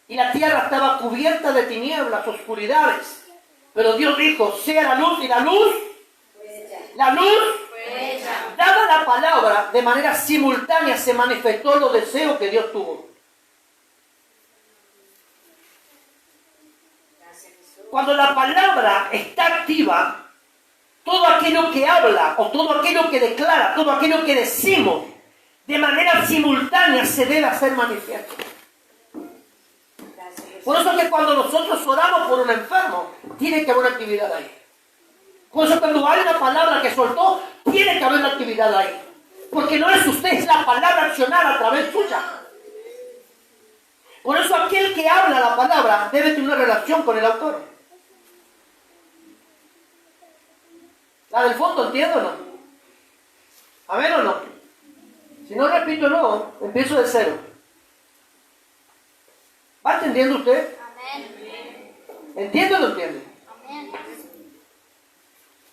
Y la tierra estaba cubierta de tinieblas, oscuridades. Pero Dios dijo, sea la luz, y la luz, dada la palabra, de manera simultánea se manifestó los deseos que Dios tuvo. Cuando la palabra está activa, todo aquello que habla, o todo aquello que declara, todo aquello que decimos, de manera simultánea se debe hacer manifiesto. Por eso es que cuando nosotros oramos por un enfermo, tiene que haber una actividad ahí. Por eso cuando hay una palabra que soltó, tiene que haber una actividad ahí. Porque no es usted, es la palabra accionada a través suya. Por eso aquel que habla la palabra debe tener una relación con el autor. La del fondo, ¿entiendo o no? ¿Amén o no? Si no repito no, empiezo de cero. ¿Va entendiendo usted? Amén. ¿Entiende o no entiende? Amén.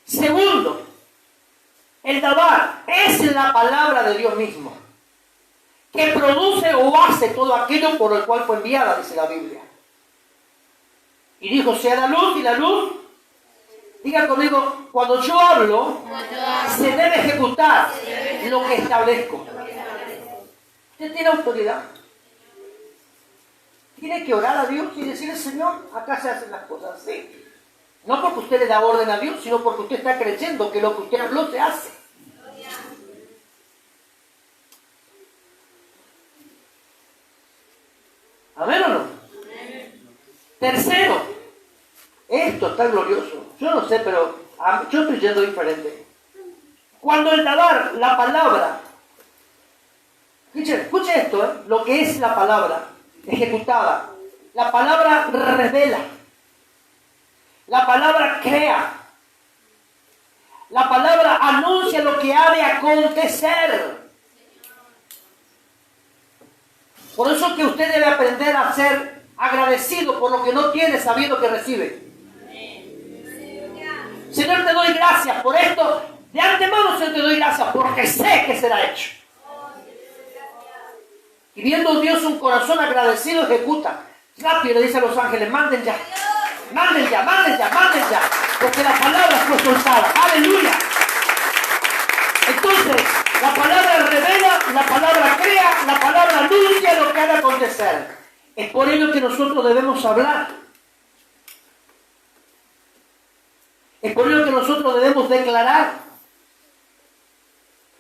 Segundo, el dabar es la palabra de Dios mismo, que produce o hace todo aquello por el cual fue enviada, dice la Biblia. Y dijo, sea la luz, y la luz, diga conmigo, cuando yo hablo, se debe ejecutar lo que establezco. Usted tiene autoridad. tiene que orar a Dios y decirle, Señor, acá se hacen las cosas así. No porque usted le da orden a Dios, sino porque usted está creyendo que lo que usted habló se hace. ¿Amén o no? Tercero, esto está glorioso. Yo no sé, pero yo estoy yendo diferente. Cuando el dar la palabra, escuche esto, lo que es la palabra ejecutada. La palabra revela. La palabra crea. La palabra anuncia lo que ha de acontecer. Por eso es que usted debe aprender a ser agradecido por lo que no tiene, sabiendo que recibe. Señor, te doy gracias por esto. De antemano, Señor, te doy gracias porque sé que será hecho. Y viendo Dios un corazón agradecido, ejecuta. Rápido le dice a los ángeles, manden ya. Manden ya, manden ya, manden ya. Porque la palabra fue soltada. ¡Aleluya! Entonces, la palabra revela, la palabra crea, la palabra anuncia lo que ha de acontecer. Es por ello que nosotros debemos hablar. Es por ello que nosotros debemos declarar.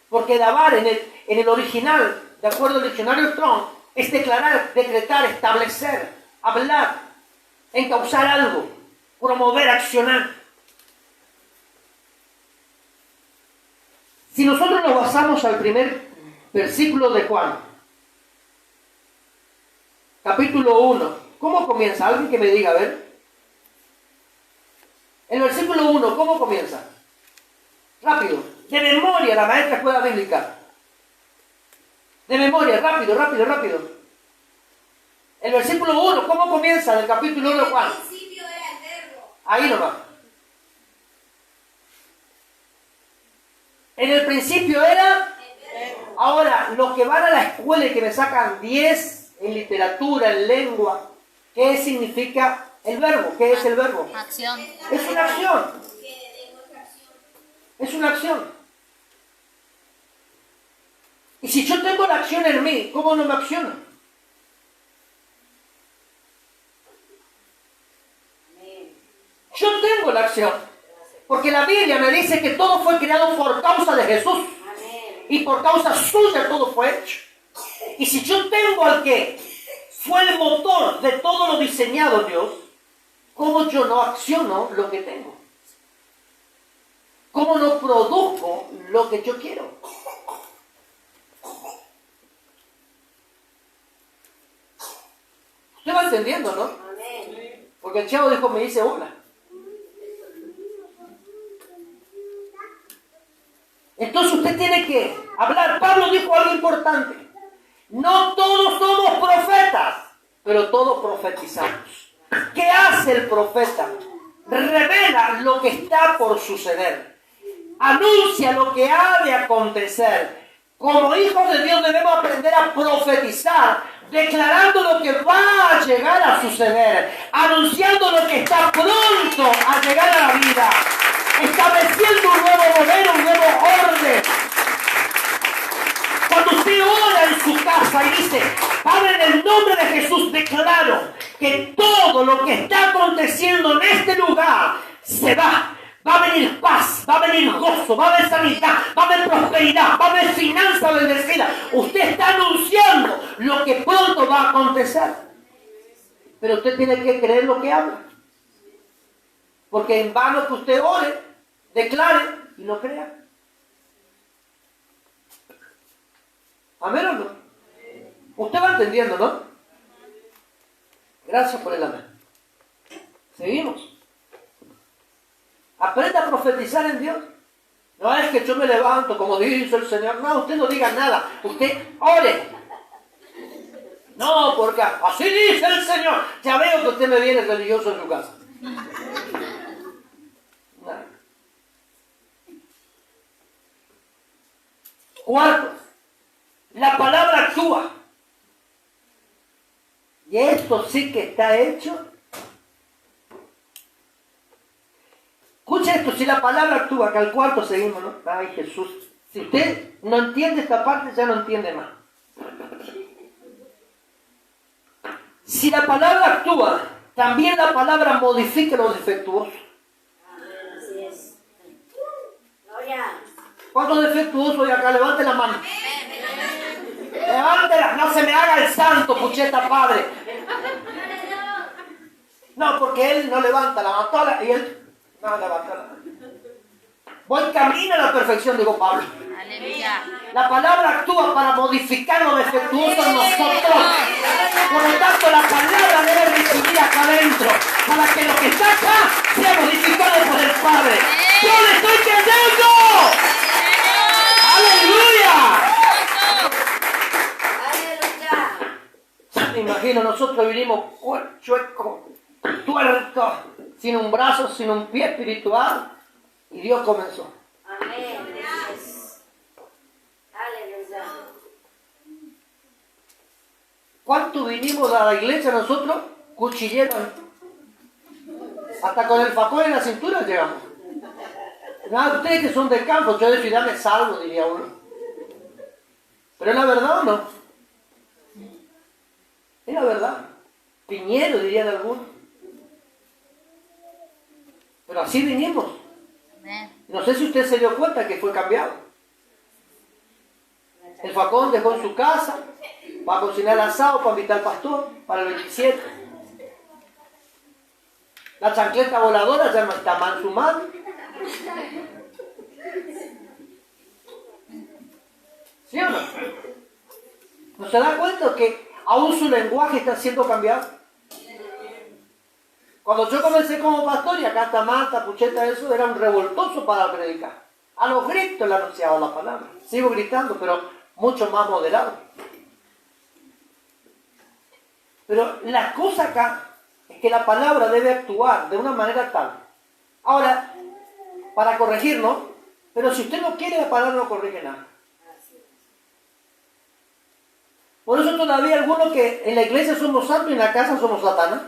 Porque dabar en el original, de acuerdo al diccionario Strong, es declarar, decretar, establecer, hablar, encauzar algo, promover, accionar. Si nosotros nos basamos al primer versículo de Juan, capítulo 1, ¿cómo comienza? Alguien que me diga, a ver. El versículo 1, ¿cómo comienza? Rápido, de memoria, la maestra escuela bíblica. De memoria, rápido, rápido, rápido. El versículo 1, ¿cómo comienza del capítulo 1 de Juan? Al principio era el verbo. Ahí nomás. En el principio era. Ahora, los que van a la escuela y que me sacan 10 en literatura, en lengua, ¿qué significa el verbo? ¿Qué es el verbo? Acción. Es una acción. Es una acción. Y si yo tengo la acción en mí, ¿cómo no me acciona? Yo tengo la acción. Porque la Biblia me dice que todo fue creado por causa de Jesús. Y por causa suya todo fue hecho. Y si yo tengo al que fue el motor de todo lo diseñado Dios, ¿cómo yo no acciono lo que tengo? ¿Cómo no produzco lo que yo quiero? Usted va entendiendo, ¿no? Porque el chavo dijo, me dice hola. Entonces usted tiene que hablar. Pablo dijo algo importante. No todos somos profetas, pero todos profetizamos. ¿Qué hace el profeta? Revela lo que está por suceder. Anuncia lo que ha de acontecer. Como hijos de Dios debemos aprender a profetizar, declarando lo que va a llegar a suceder, anunciando lo que está pronto a llegar a la vida, estableciendo un nuevo modelo, un nuevo orden. Cuando usted ora en su casa y dice, Padre, en el nombre de Jesús declaro que todo lo que está aconteciendo en este lugar se va. Va a venir paz, va a venir gozo, va a haber sanidad, va a haber prosperidad, va a haber finanzas bendecidas. Usted está anunciando lo que pronto va a acontecer. Pero usted tiene que creer lo que habla. Porque en vano que usted ore, declare y no crea. ¿Amén o no? Usted va entendiendo, ¿no? Gracias por el amén. Seguimos. Aprenda a profetizar en Dios. No es que yo me levanto como dice el Señor. No, usted no diga nada. Usted ore. No, porque así dice el Señor. Ya veo que usted me viene religioso en su casa. No. Cuarto, la palabra actúa. Y esto sí que está hecho. Escucha esto, si la palabra actúa, acá al cuarto seguimos, ¿no? Ay, Jesús. Si usted no entiende esta parte, ya no entiende más. si la palabra actúa, también la palabra modifica lo defectuoso. Amén, así es. Gloria. ¿Cuántos defectuosos hay acá? Levante la mano. Levántela, no se me haga el santo, pucheta padre. No, porque él no levanta la mano y él no levanta la mano. Voy camino a la perfección, digo Pablo. Aleluya. La palabra actúa para modificar lo defectuoso en nosotros. Por lo tanto, la palabra debe recibir acá adentro para que lo que está acá sea modificado por el Padre. ¡Yo le estoy creyendo! ¡Aleluya! Aleluya. Ya me imagino, nosotros vinimos chuecos, tuertos, sin un brazo, sin un pie espiritual, y Dios comenzó. Amén. Aleluya. ¿Cuánto vinimos a la iglesia nosotros? Cuchilleros. Hasta con el facón en la cintura llegamos. Nada, ustedes que son de campo, yo de ciudad me salvo, diría uno. Pero es la verdad o no. Es la verdad. Piñero, dirían algunos. Pero así vinimos. Amén. No sé si usted se dio cuenta que fue cambiado. El facón dejó en su casa para cocinar el asado, para invitar al pastor, para el 27. La chancleta voladora ya no está más en su mano. ¿Sí o no? ¿No se da cuenta que aún su lenguaje está siendo cambiado? Cuando yo comencé como pastor, y acá está Marta, Pucheta, eso era un revoltoso para predicar. A los gritos le anunciaba la palabra. Sigo gritando, pero mucho más moderado. Pero la cosa acá es que la palabra debe actuar de una manera tal. Ahora, para corregirnos, pero si usted no quiere, la palabra no corrige nada. Por eso todavía algunos que en la iglesia somos santos y en la casa somos Satanás.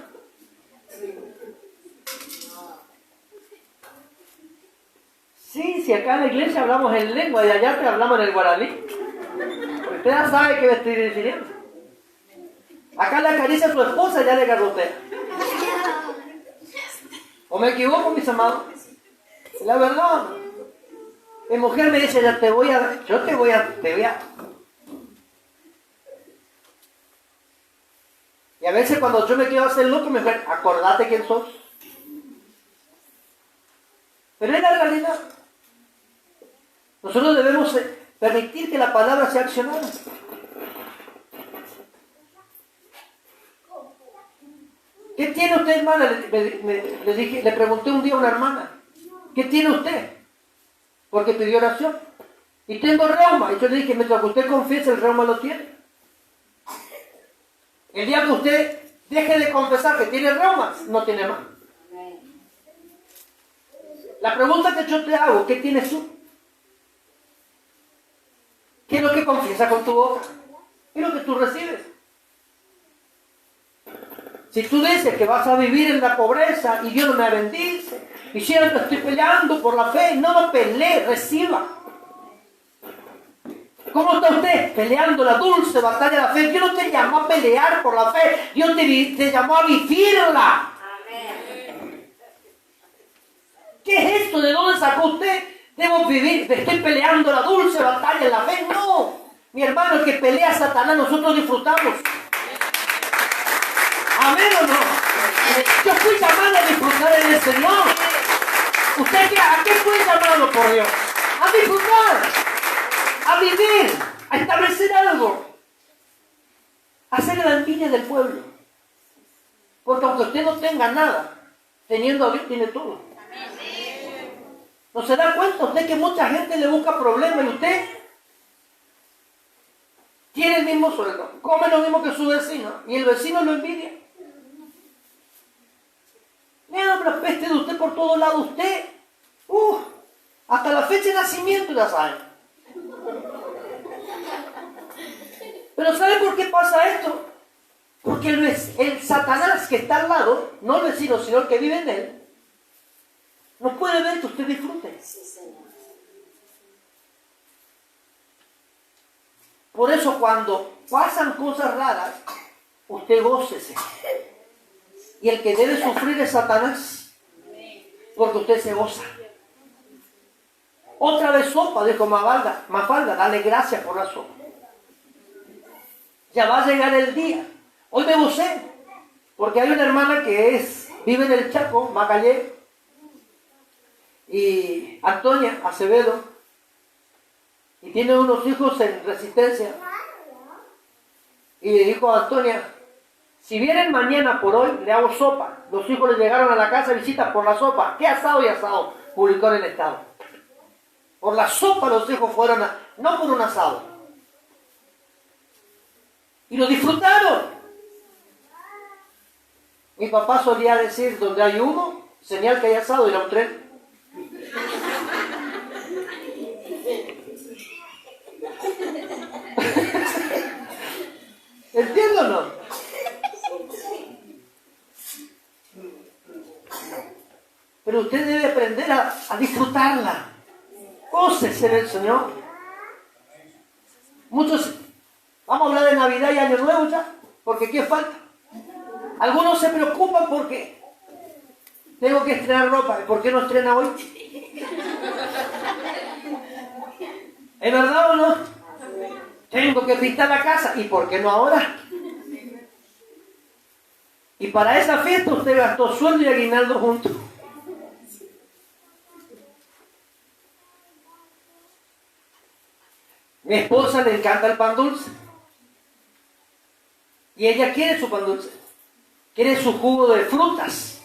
Sí, si acá en la iglesia hablamos en lengua y allá te hablamos en el guaraní. Usted ya sabe qué estoy diciendo. Acá le acaricia a su esposa y ya le garrotea. ¿O me equivoco, mis amados? La verdad. Mi mujer me dice, te voy a... Y a veces cuando yo me quiero hacer loco, me dice, acordate quién sos. Pero es la realidad. Nosotros debemos permitir que la palabra sea accionada. ¿Qué tiene usted, hermana? Le pregunté un día a una hermana, ¿qué tiene usted? Porque pidió oración. Y tengo reuma. Y yo le dije, mientras que usted confiese, el reuma lo tiene. El día que usted deje de confesar que tiene reuma, no tiene más. La pregunta que yo te hago, ¿qué tienes tú? ¿Qué es lo que confiesa con tu boca? ¿Qué es lo que tú recibes? Si tú dices que vas a vivir en la pobreza y Dios no me bendice, y siempre estoy peleando por la fe, no pelee, reciba. ¿Cómo está usted peleando la dulce batalla de la fe? Dios no te llamó a pelear por la fe, Dios te llamó a vivirla. ¿Qué es esto? ¿De dónde sacó usted? Debo vivir, estoy peleando la dulce batalla de la fe. No, mi hermano, el que pelea a Satanás, nosotros disfrutamos. Amén o no. Yo fui llamado a disfrutar en el Señor. ¿Usted a qué fue llamado por Dios? A disfrutar, a vivir, a establecer algo, a ser la envidia del pueblo. Porque aunque usted no tenga nada, teniendo a Dios tiene todo. ¿No se da cuenta usted que mucha gente le busca problemas y usted tiene el mismo sueldo, come lo mismo que su vecino y el vecino lo envidia? Le habla peste de usted por todos lados. Usted, hasta la fecha de nacimiento ya sabe. Pero ¿sabe por qué pasa esto? Porque el Satanás que está al lado, no el vecino, sino el que vive en él, no puede ver que usted disfrute. Por eso cuando pasan cosas raras, usted gócese. Y el que debe sufrir es Satanás, porque usted se goza. Otra vez sopa, dijo Mafalda, dale gracias por la sopa. Ya va a llegar el día. Hoy me gocé, porque hay una hermana que vive en el Chaco, Macallé, y Antonia Acevedo, y tiene unos hijos en Resistencia. Y le dijo a Antonia, si vienen mañana por hoy, le hago sopa. Los hijos le llegaron a la casa de visita por la sopa. ¿Qué asado y asado? Publicó en el Estado. Por la sopa los hijos fueron, no por un asado. Y lo disfrutaron. Mi papá solía decir, donde hay humo, señal que hay asado, era un tren. ¿Entiendo o no? Pero usted debe aprender a disfrutarla. Gócese del Señor. Muchos, vamos a hablar de Navidad y Año Nuevo ya, porque ¿qué falta? Algunos se preocupan porque tengo que estrenar ropa. ¿Por qué no estrena hoy? ¿Es verdad o no? Tengo que pintar la casa. ¿Y por qué no ahora? Y para esa fiesta usted gastó sueldo y aguinaldo juntos. Mi esposa le encanta el pan dulce. Y ella quiere su pan dulce. Quiere su jugo de frutas.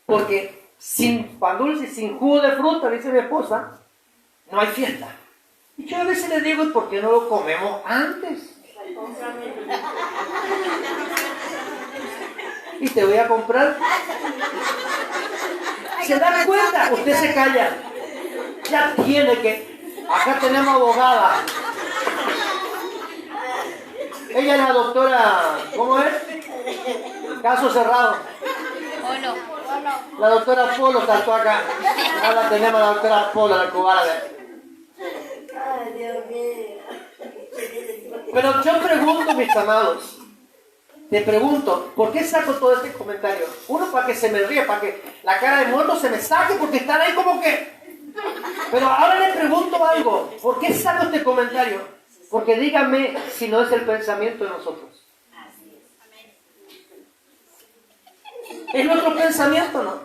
Porque sin pan dulce y sin jugo de fruta, dice mi esposa, no hay fiesta. Y yo a veces le digo, ¿y por qué no lo comemos antes? Y te voy a comprar. ¿Se da cuenta? Usted se calla. Ya tiene que... Acá tenemos abogada. Ella es la doctora... ¿Cómo es? Caso cerrado. Polo. La doctora Polo está acá. Ahora tenemos a la doctora Polo, la cubana. Ay, Dios mío. Pero yo pregunto, mis amados, te pregunto, ¿por qué saco todo este comentario? Uno, para que se me ríe, para que la cara de muerto se me saque, porque están ahí como que... Pero ahora le pregunto algo, ¿por qué saco este comentario? Porque díganme si no es el pensamiento de nosotros. ¿Es nuestro pensamiento o no?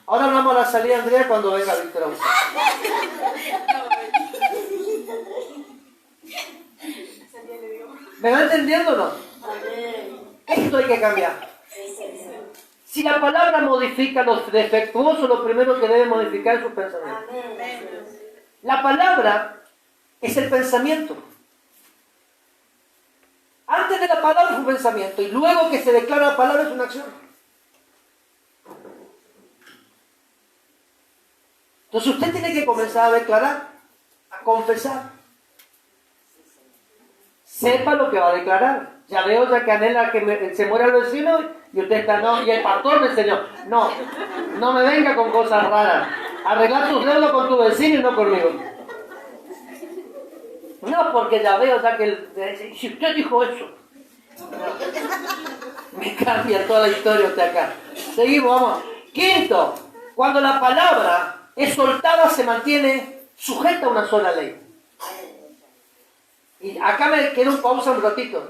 Ahora hablamos a la salida, Andrea, cuando venga Víctor Augusto. ¿Me va entendiendo o no? Esto hay que cambiar. Si la palabra modifica los defectuosos, lo primero que debe modificar es su pensamiento. La palabra es el pensamiento. Antes de la palabra es un pensamiento y luego que se declara la palabra es una acción. Entonces usted tiene que comenzar a declarar, a confesar. Sepa lo que va a declarar. Ya veo ya que anhela que se muera el vecino y usted está, no, y el pastor me enseñó. No, no me venga con cosas raras. Arreglar tus deudas con tu vecino y no conmigo. No, porque ya veo ya que si usted dijo eso, me cambia toda la historia usted acá. Seguimos, vamos. Quinto, cuando la palabra es soltada se mantiene sujeta a una sola ley. Y acá me quedo un pausa un ratito.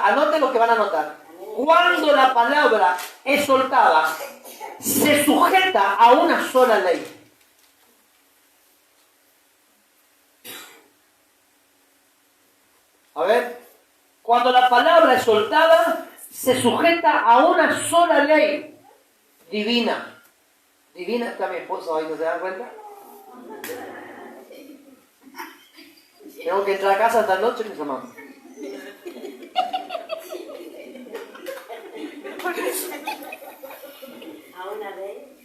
Anote lo que van a anotar. Cuando la palabra es soltada, se sujeta a una sola ley. A ver, cuando la palabra es soltada, se sujeta a una sola ley divina. Divina está mi esposo ahí, ¿no se dan cuenta? Tengo que entrar a casa esta noche, mis hermanos. ¿A una ley?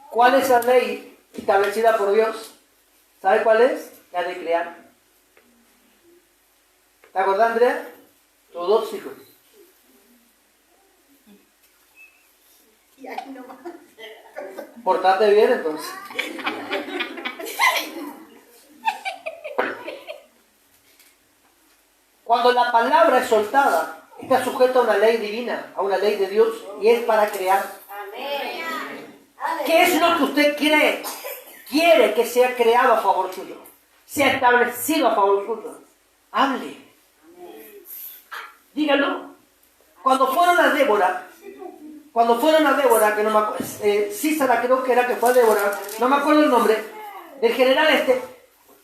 ¿Cuál es la ley establecida por Dios? ¿Sabe cuál es? La de crear. ¿Te acordás, Andrea? Tus dos hijos. Portate bien, entonces. Cuando la palabra es soltada, está sujeta a una ley divina, a una ley de Dios, y es para crear. Amén. ¿Qué es lo que usted quiere que sea creado a favor suyo? Sea establecido a favor suyo. Hable. Dígalo. Cuando fueron a Débora, que no me acuerdo, Císara creo que era que fue a Débora, no me acuerdo el nombre, del general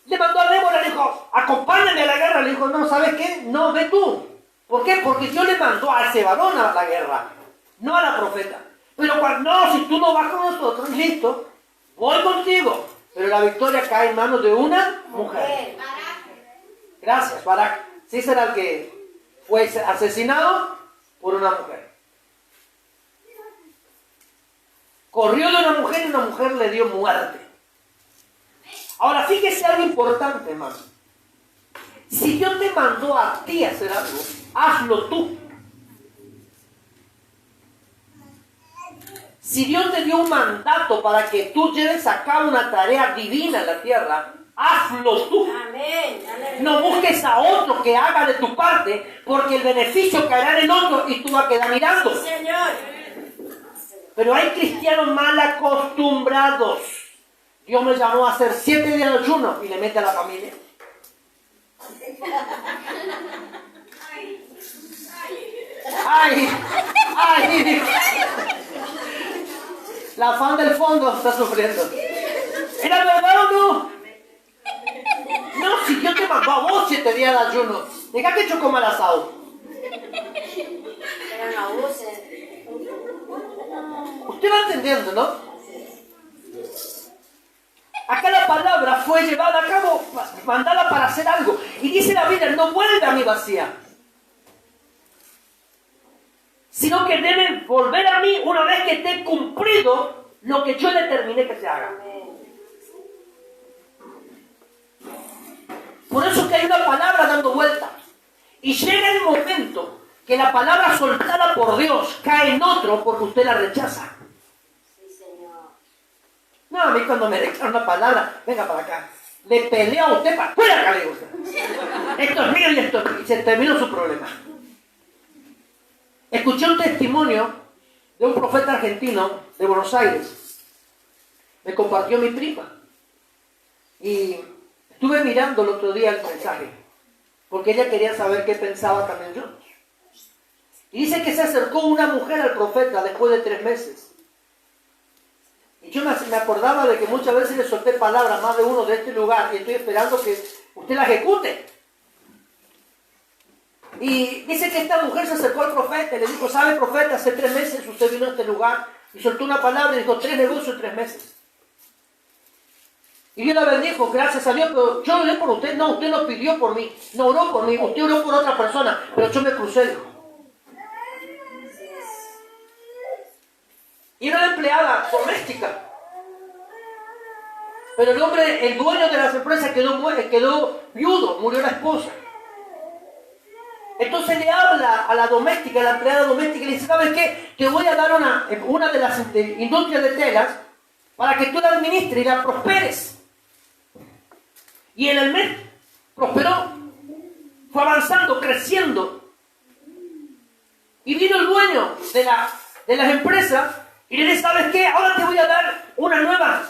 le mandó a Débora, le dijo, acompáñame a la guerra. Le dijo, no, ¿sabes qué? No, ve tú. ¿Por qué? Porque Dios le mandó a ese varón a la guerra, no a la profeta. Pero cuando, no, si tú no vas con nosotros, listo, voy contigo. Pero la victoria cae en manos de una mujer. Gracias, Barak. Císara el que fue asesinado por una mujer. Corrió de una mujer y una mujer le dio muerte. Ahora, fíjese algo importante, hermano. Si Dios te mandó a ti a hacer algo, hazlo tú. Si Dios te dio un mandato para que tú lleves a cabo una tarea divina en la tierra, hazlo tú. Amén. No busques a otro que haga de tu parte, porque el beneficio caerá en el otro y tú vas a quedar mirando. Sí, Señor. Pero hay cristianos mal acostumbrados. Dios me llamó a hacer 7 días de ayuno y le mete a la familia. ¡Ay! La afán del fondo está sufriendo. ¿Era verdad o no? No, si Dios te mandó a vos 7 días de ayuno, deja que yo coma el asado. Pero no abusen. Usted va entendiendo, ¿no? Acá la palabra fue llevada a cabo, mandada para hacer algo. Y dice la Biblia, no vuelve a mí vacía, sino que deben volver a mí una vez que esté cumplido lo que yo determiné que se haga. Por eso es que hay una palabra dando vueltas. Y llega el momento que la palabra soltada por Dios cae en otro porque usted la rechaza. Sí, Señor. No, a mí cuando me dejan una palabra, venga para acá. Le peleo a usted para fuera, acá, le digo usted. Esto es mío y esto es mío. Y se terminó su problema. Escuché un testimonio de un profeta argentino de Buenos Aires. Me compartió mi prima. Y estuve mirando el otro día el mensaje, porque ella quería saber qué pensaba también yo. Y dice que se acercó una mujer al profeta después de 3 meses. Y yo me acordaba de que muchas veces le solté palabras más de uno de este lugar y estoy esperando que usted la ejecute. Y dice que esta mujer se acercó al profeta y le dijo, ¿sabe, profeta? Hace 3 meses usted vino a este lugar y soltó una palabra y dijo 3 negocios en 3 meses. Y Dios la bendijo, gracias a Dios, pero yo oré por usted. No, usted no pidió por mí, no oró por mí, usted oró por otra persona, pero yo me crucé, dijo. Y era una empleada doméstica. Pero el hombre, el dueño de las empresas quedó viudo, murió la esposa. Entonces le habla a la doméstica, a la empleada doméstica, y le dice, ¿sabes qué? Te voy a dar una de las industrias de telas para que tú la administres y la prosperes. Y en el mes prosperó, fue avanzando, creciendo. Y vino el dueño de las empresas y le dice, ¿sabes qué? Ahora te voy a dar una nueva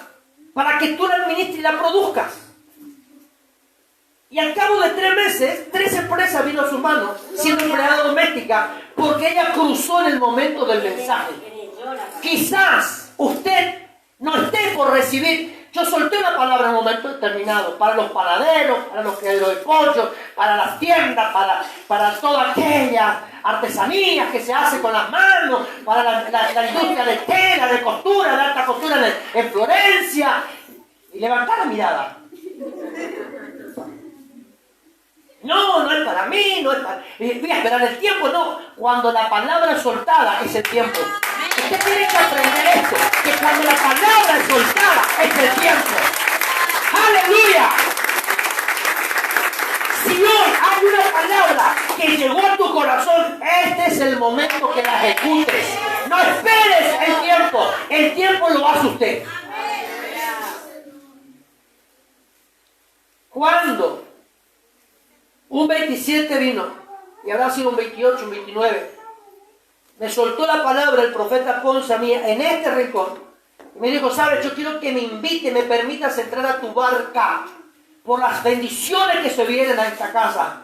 para que tú la administres y la produzcas. Y al cabo de 3 meses, 3 empresas vino a sus manos, siendo empleada doméstica, porque ella cruzó en el momento del mensaje. Quizás usted no esté por recibir. Yo solté una palabra en un momento determinado, para los panaderos, para los criaderos de pollo, para las tiendas, para todas aquellas artesanías que se hace con las manos, para la industria de tela, de costura, de alta costura en Florencia. Y levantar la mirada. No es para mí, no es para... Voy a esperar el tiempo, no. Cuando la palabra es soltada, es el tiempo. Usted tiene que aprender esto, que cuando la palabra es soltada, es el tiempo. ¡Aleluya! Si hoy hay una palabra que llegó a tu corazón, este es el momento que la ejecutes. No esperes el tiempo lo hace usted. Cuando Un 27 vino, y habrá sido un 28, un 29. Me soltó la palabra el profeta Ponce a mí en este rincón. Y me dijo, sabes, yo quiero que me invite, me permitas entrar a tu barca por las bendiciones que se vienen a esta casa.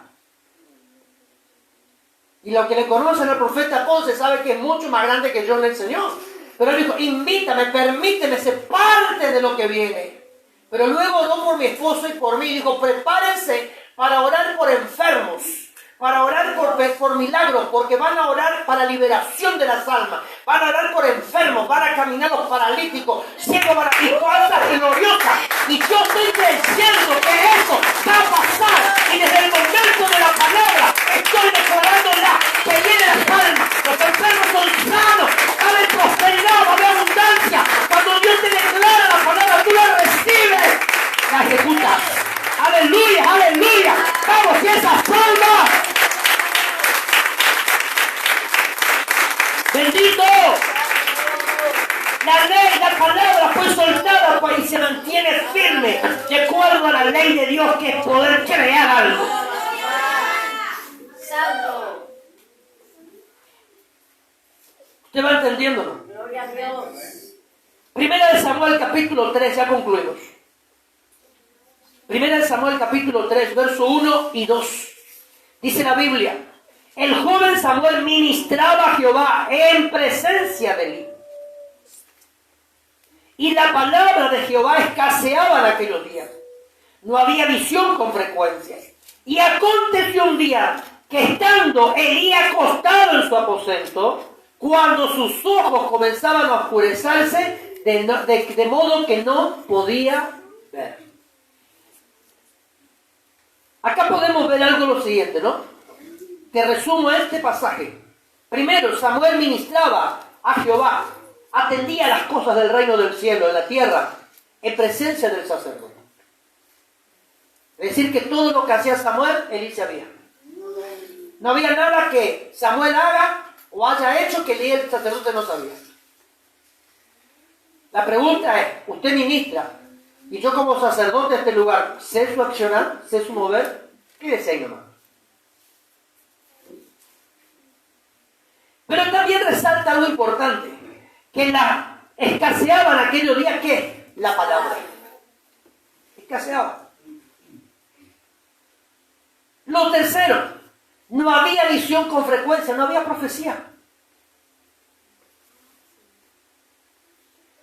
Y lo que le conocen al profeta Ponce sabe que es mucho más grande que yo en el Señor. Pero él dijo, invítame, permíteme ser parte de lo que viene. Pero luego oró por mi esposo y por mí. Dijo, prepárense para orar por enfermos, para orar por milagros, porque van a orar para liberación de las almas, van a orar por enfermos, van a caminar los paralíticos, ciegos van a ir cosas gloriosas. Y yo estoy creyendo que eso va a pasar. Y desde el momento de la palabra estoy declarándola, que viene la calma, los enfermos son sanos, va a haber prosperidad, va a haber abundancia. Cuando Dios te declara la palabra, tú la recibes, la ejecutas. Aleluya, aleluya. Vamos, y esas palmas. Bendito. La ley, la palabra fue soltada y se mantiene firme de acuerdo a la ley de Dios, que es poder crear algo. Santo. ¿Usted va entendiéndolo? Gloria a Dios. Primera de Samuel capítulo 3, ya concluimos. Primera de Samuel capítulo 3, verso 1 y 2. Dice la Biblia, el joven Samuel ministraba a Jehová en presencia de él. Y la palabra de Jehová escaseaba en aquellos días. No había visión con frecuencia. Y aconteció un día que estando Elí acostado en su aposento, cuando sus ojos comenzaban a oscurecerse, de modo que no podía ver. Acá podemos ver algo lo siguiente, ¿no? Que resumo este pasaje. Primero, Samuel ministraba a Jehová, atendía las cosas del reino del cielo, de la tierra, en presencia del sacerdote. Es decir, que todo lo que hacía Samuel, Elí sabía. No había nada que Samuel haga o haya hecho que Elí el sacerdote no sabía. La pregunta es, usted ministra, y yo como sacerdote de este lugar, ¿sé su accionar? ¿Sé su mover? Quédese ahí nomás. Pero también resalta algo importante, que escaseaba en aquellos días, ¿qué? La palabra. Escaseaba. Lo tercero, no había visión con frecuencia, no había profecía.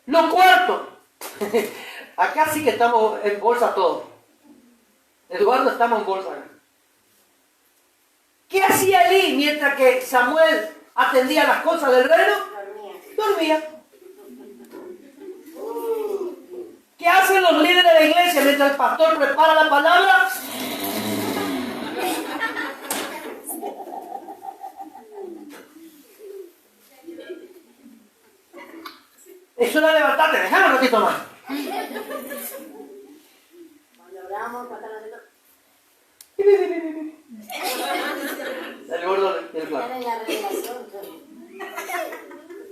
Lo cuarto, acá sí que estamos en bolsa todos. Eduardo, estamos en bolsa. ¿Qué hacía Elí mientras que Samuel atendía las cosas del reino? Dormía. ¿Qué hacen los líderes de la iglesia mientras el pastor prepara la palabra? Es hora de levantarte, déjame un ratito más. Cuando oramos, El gordo del flaco. en la revelación.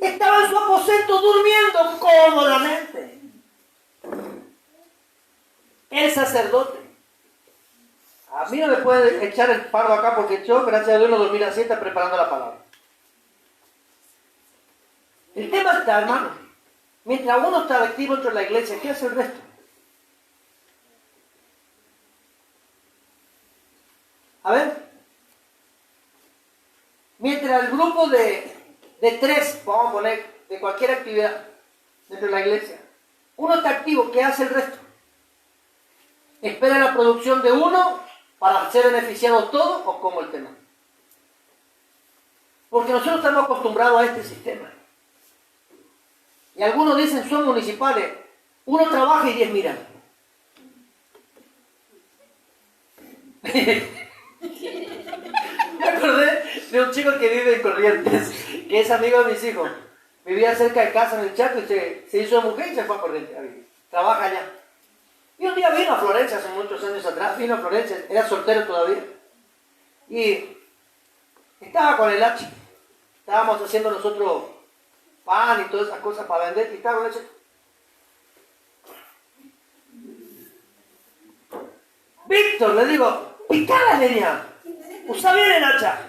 Estaba en su aposento durmiendo cómodamente. El sacerdote. A mí no me puede echar el fardo acá porque yo, gracias a Dios, no dormí la siesta preparando la palabra. El tema está, hermano. Mientras uno está activo dentro de la iglesia, ¿qué hace el resto? A ver. Mientras el grupo de tres, vamos a poner, de cualquier actividad dentro de la iglesia, uno está activo, ¿qué hace el resto? ¿Espera la producción de uno para ser beneficiados todos o cómo el tema? Porque nosotros estamos acostumbrados a este sistema. Y algunos dicen, son municipales, uno trabaja y 10 miran. Me acordé de un chico que vive en Corrientes, que es amigo de mis hijos. Vivía cerca de casa en el Chaco y se hizo mujer y se fue a Corrientes a vivir. Trabaja allá. Y un día vino a Florencia, hace muchos años atrás, vino a Florencia, era soltero todavía. Y estaba con el H. Estábamos haciendo nosotros pan y todas esas cosas para vender y estaba con el H. Víctor, le digo, Picá la leña. Usa bien el hacha.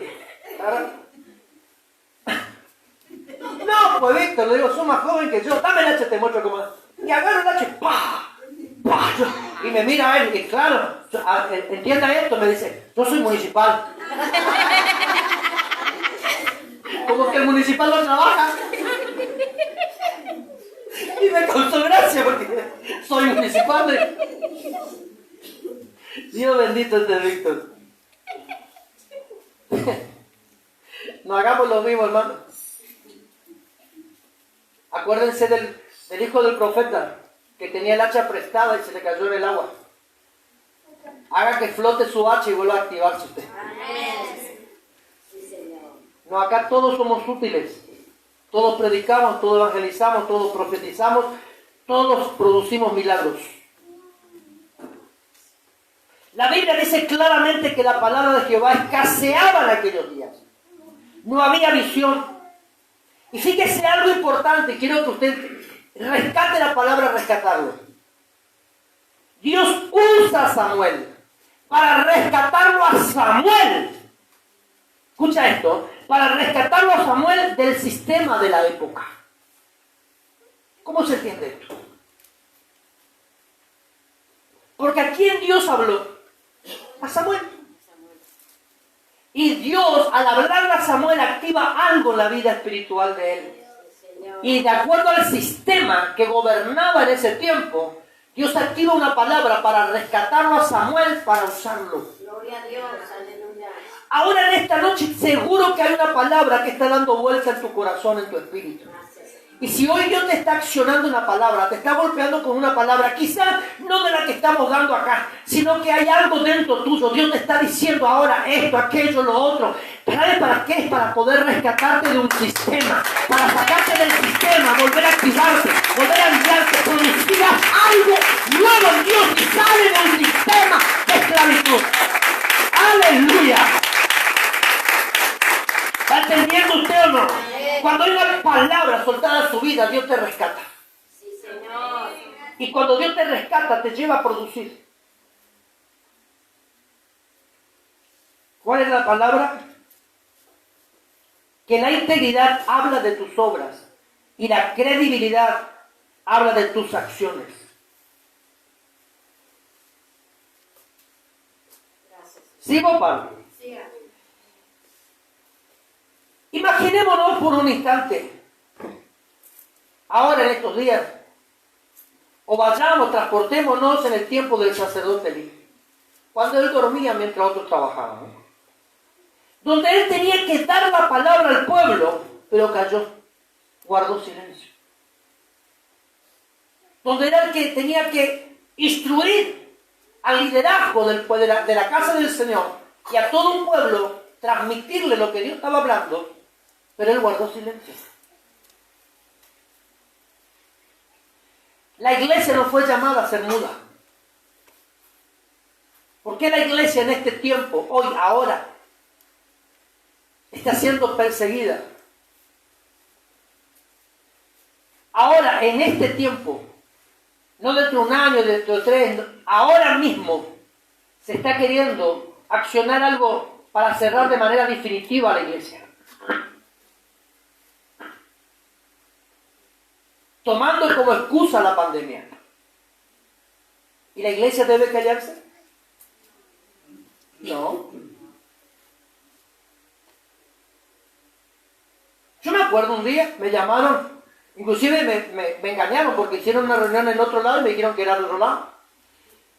No, pues Víctor, le digo, sos más joven que yo. Dame el hacha, te muestro cómo. Y agarro el hacha y ¡pah! ¡Pah! Y me mira a él y claro, entienda esto, me dice, yo soy municipal. Como que el municipal no trabaja. Y me causó gracia porque soy municipal. Dios bendito este Víctor. No hagamos lo mismo, hermano. Acuérdense del hijo del profeta que tenía el hacha prestada y se le cayó en el agua. Haga que flote su hacha y vuelva a activarse usted. No, acá todos somos útiles. Todos predicamos, todos evangelizamos, todos profetizamos, todos producimos milagros. La Biblia dice claramente que la palabra de Jehová escaseaba en aquellos días. No había visión. Y fíjese algo importante, quiero que usted rescate la palabra rescatarlo. Dios usa a Samuel para rescatarlo a Samuel. Escucha esto, para rescatarlo a Samuel del sistema de la época. ¿Cómo se entiende esto? Porque ¿a quién Dios habló? A Samuel. Y Dios, al hablarle a Samuel, activa algo en la vida espiritual de él. Y de acuerdo al sistema que gobernaba en ese tiempo, Dios activa una palabra para rescatarlo a Samuel, para usarlo. Gloria a Dios, aleluya. Ahora en esta noche seguro que hay una palabra que está dando vuelta en tu corazón, en tu espíritu. Y si hoy Dios te está accionando una palabra, te está golpeando con una palabra, quizás no de la que estamos dando acá, sino que hay algo dentro tuyo. Dios te está diciendo ahora esto, aquello, lo otro. ¿Sabes para qué? Es para poder rescatarte de un sistema, para sacarte del sistema, volver a activarte, volver a enviarte, producir algo nuevo en Dios y sale del sistema de esclavitud. ¡Aleluya! ¿Va entendiendo usted o no? Cuando hay una palabra soltada en su vida, Dios te rescata. Sí, Señor. Y cuando Dios te rescata, te lleva a producir. ¿Cuál es la palabra? Que la integridad habla de tus obras y la credibilidad habla de tus acciones. Gracias. ¿Sigo, Pablo? Siga. Imaginémonos por un instante, ahora en estos días, o vayamos, transportémonos en el tiempo del sacerdote Elí, cuando él dormía mientras otros trabajaban, ¿no? Donde él tenía que dar la palabra al pueblo, pero calló, guardó silencio. Donde era el que tenía que instruir al liderazgo de la casa del Señor y a todo un pueblo, transmitirle lo que Dios estaba hablando, pero él guardó silencio. La iglesia no fue llamada a ser muda. ¿Por qué la iglesia en este tiempo, hoy, ahora, está siendo perseguida? Ahora, en este tiempo, no dentro de un año, dentro de 3, ahora mismo se está queriendo accionar algo para cerrar de manera definitiva a la iglesia. Tomando como excusa la pandemia. ¿Y la iglesia debe callarse? No. Yo me acuerdo un día, me llamaron, inclusive me engañaron porque hicieron una reunión en otro lado y me dijeron que era de otro lado.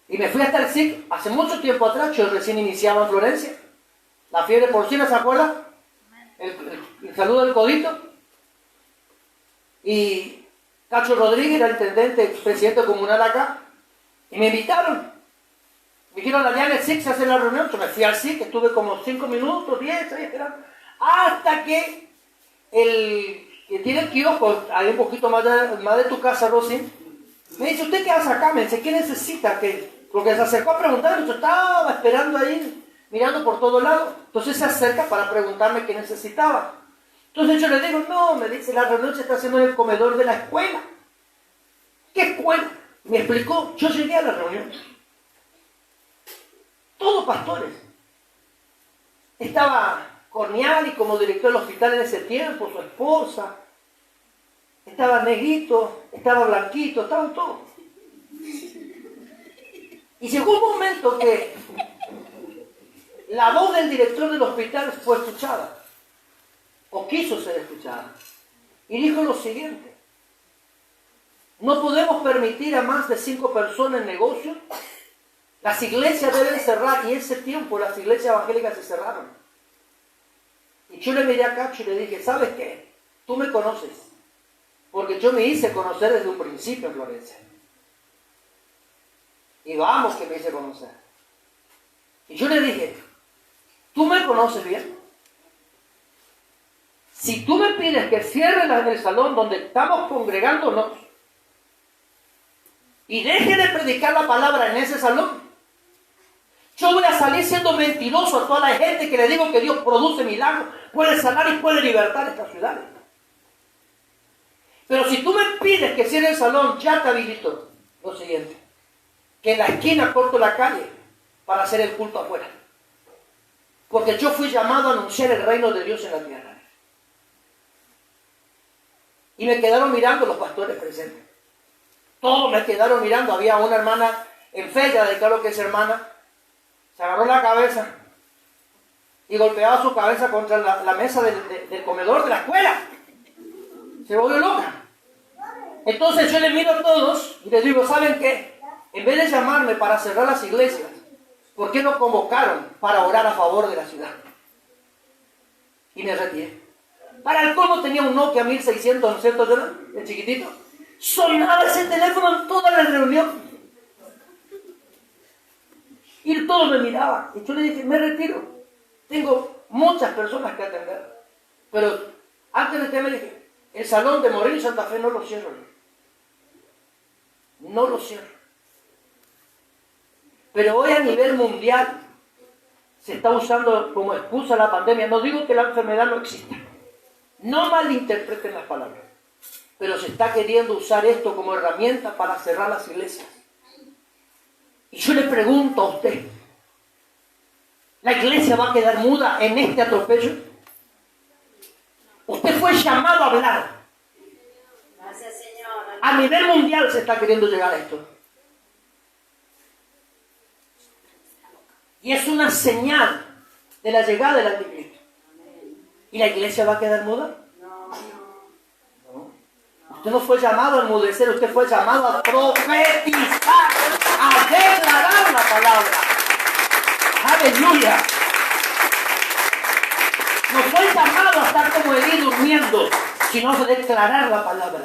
Y me fui hasta el SIC, hace mucho tiempo atrás, yo recién iniciaba en Florencia. La fiebre porcina, ¿se acuerdan? El saludo del codito. Y Cacho Rodríguez era el intendente, presidente comunal acá, y me invitaron. Me dijeron, allá en el SIC se hace la reunión. Yo me fui al SIC, estuve como 5 minutos, 10, ahí esperando, hasta que el que tiene el kiosco, ahí un poquito más de tu casa, Rosy, me dice, ¿usted qué hace acá? Me dice, ¿qué necesita? Porque se acercó a preguntarme, yo estaba esperando ahí, mirando por todo lado. Entonces se acerca para preguntarme qué necesitaba. Entonces yo le digo, no, me dice, la reunión se está haciendo en el comedor de la escuela. ¿Qué escuela? Me explicó, yo llegué a la reunión. todos pastores. Estaba Corniali como director del hospital en ese tiempo, su esposa. Estaba Negrito, estaba Blanquito, estaban todos. Y llegó un momento que la voz del director del hospital fue escuchada, o quiso ser escuchada, y dijo lo siguiente: no podemos permitir a más de 5 personas en negocio. Las iglesias deben cerrar, y en ese tiempo las iglesias evangélicas se cerraron. Y yo le miré a Cacho y le dije: ¿sabes qué? Tú me conoces, porque yo me hice conocer desde un principio en Florencia. Y vamos que me hice conocer. Y yo le dije: tú me conoces bien. Si tú me pides que cierre el salón donde estamos congregándonos y deje de predicar la palabra en ese salón, yo voy a salir siendo mentiroso a toda la gente que le digo que Dios produce milagros, puede sanar y puede libertar estas ciudades. Pero si tú me pides que cierre el salón, ya te habilito lo siguiente: que en la esquina corto la calle para hacer el culto afuera. Porque yo fui llamado a anunciar el reino de Dios en la tierra. Y me quedaron mirando los pastores presentes. Todos me quedaron mirando. Había una hermana en fe, ya de claro que es hermana, se agarró la cabeza y golpeaba su cabeza contra la mesa del comedor de la escuela. Se volvió loca. Entonces yo les miro a todos y les digo: ¿saben qué? En vez de llamarme para cerrar las iglesias, ¿por qué no convocaron para orar a favor de la ciudad? Y me retiré. Para el colmo tenía un Nokia 1600, ¿no es cierto? El chiquitito. Sonaba ese teléfono en toda la reunión. Y todos me miraban. Y yo le dije: me retiro. Tengo muchas personas que atender. Pero antes de que me dije: el salón de Morelia y Santa Fe no lo cierro. No lo cierro. Pero hoy a nivel mundial se está usando como excusa la pandemia. No digo que la enfermedad no exista. No malinterpreten las palabras. Pero se está queriendo usar esto como herramienta para cerrar las iglesias. Y yo le pregunto a usted: ¿la iglesia va a quedar muda en este atropello? Usted fue llamado a hablar. Gracias, Señor. A nivel mundial se está queriendo llegar a esto. Y es una señal de la llegada del anticristo. ¿Y la iglesia va a quedar muda? No. Usted no fue llamado a enmudecer, usted fue llamado a profetizar, a declarar la palabra. ¡Aleluya! No fue llamado a estar como Elí durmiendo, sino a declarar la palabra.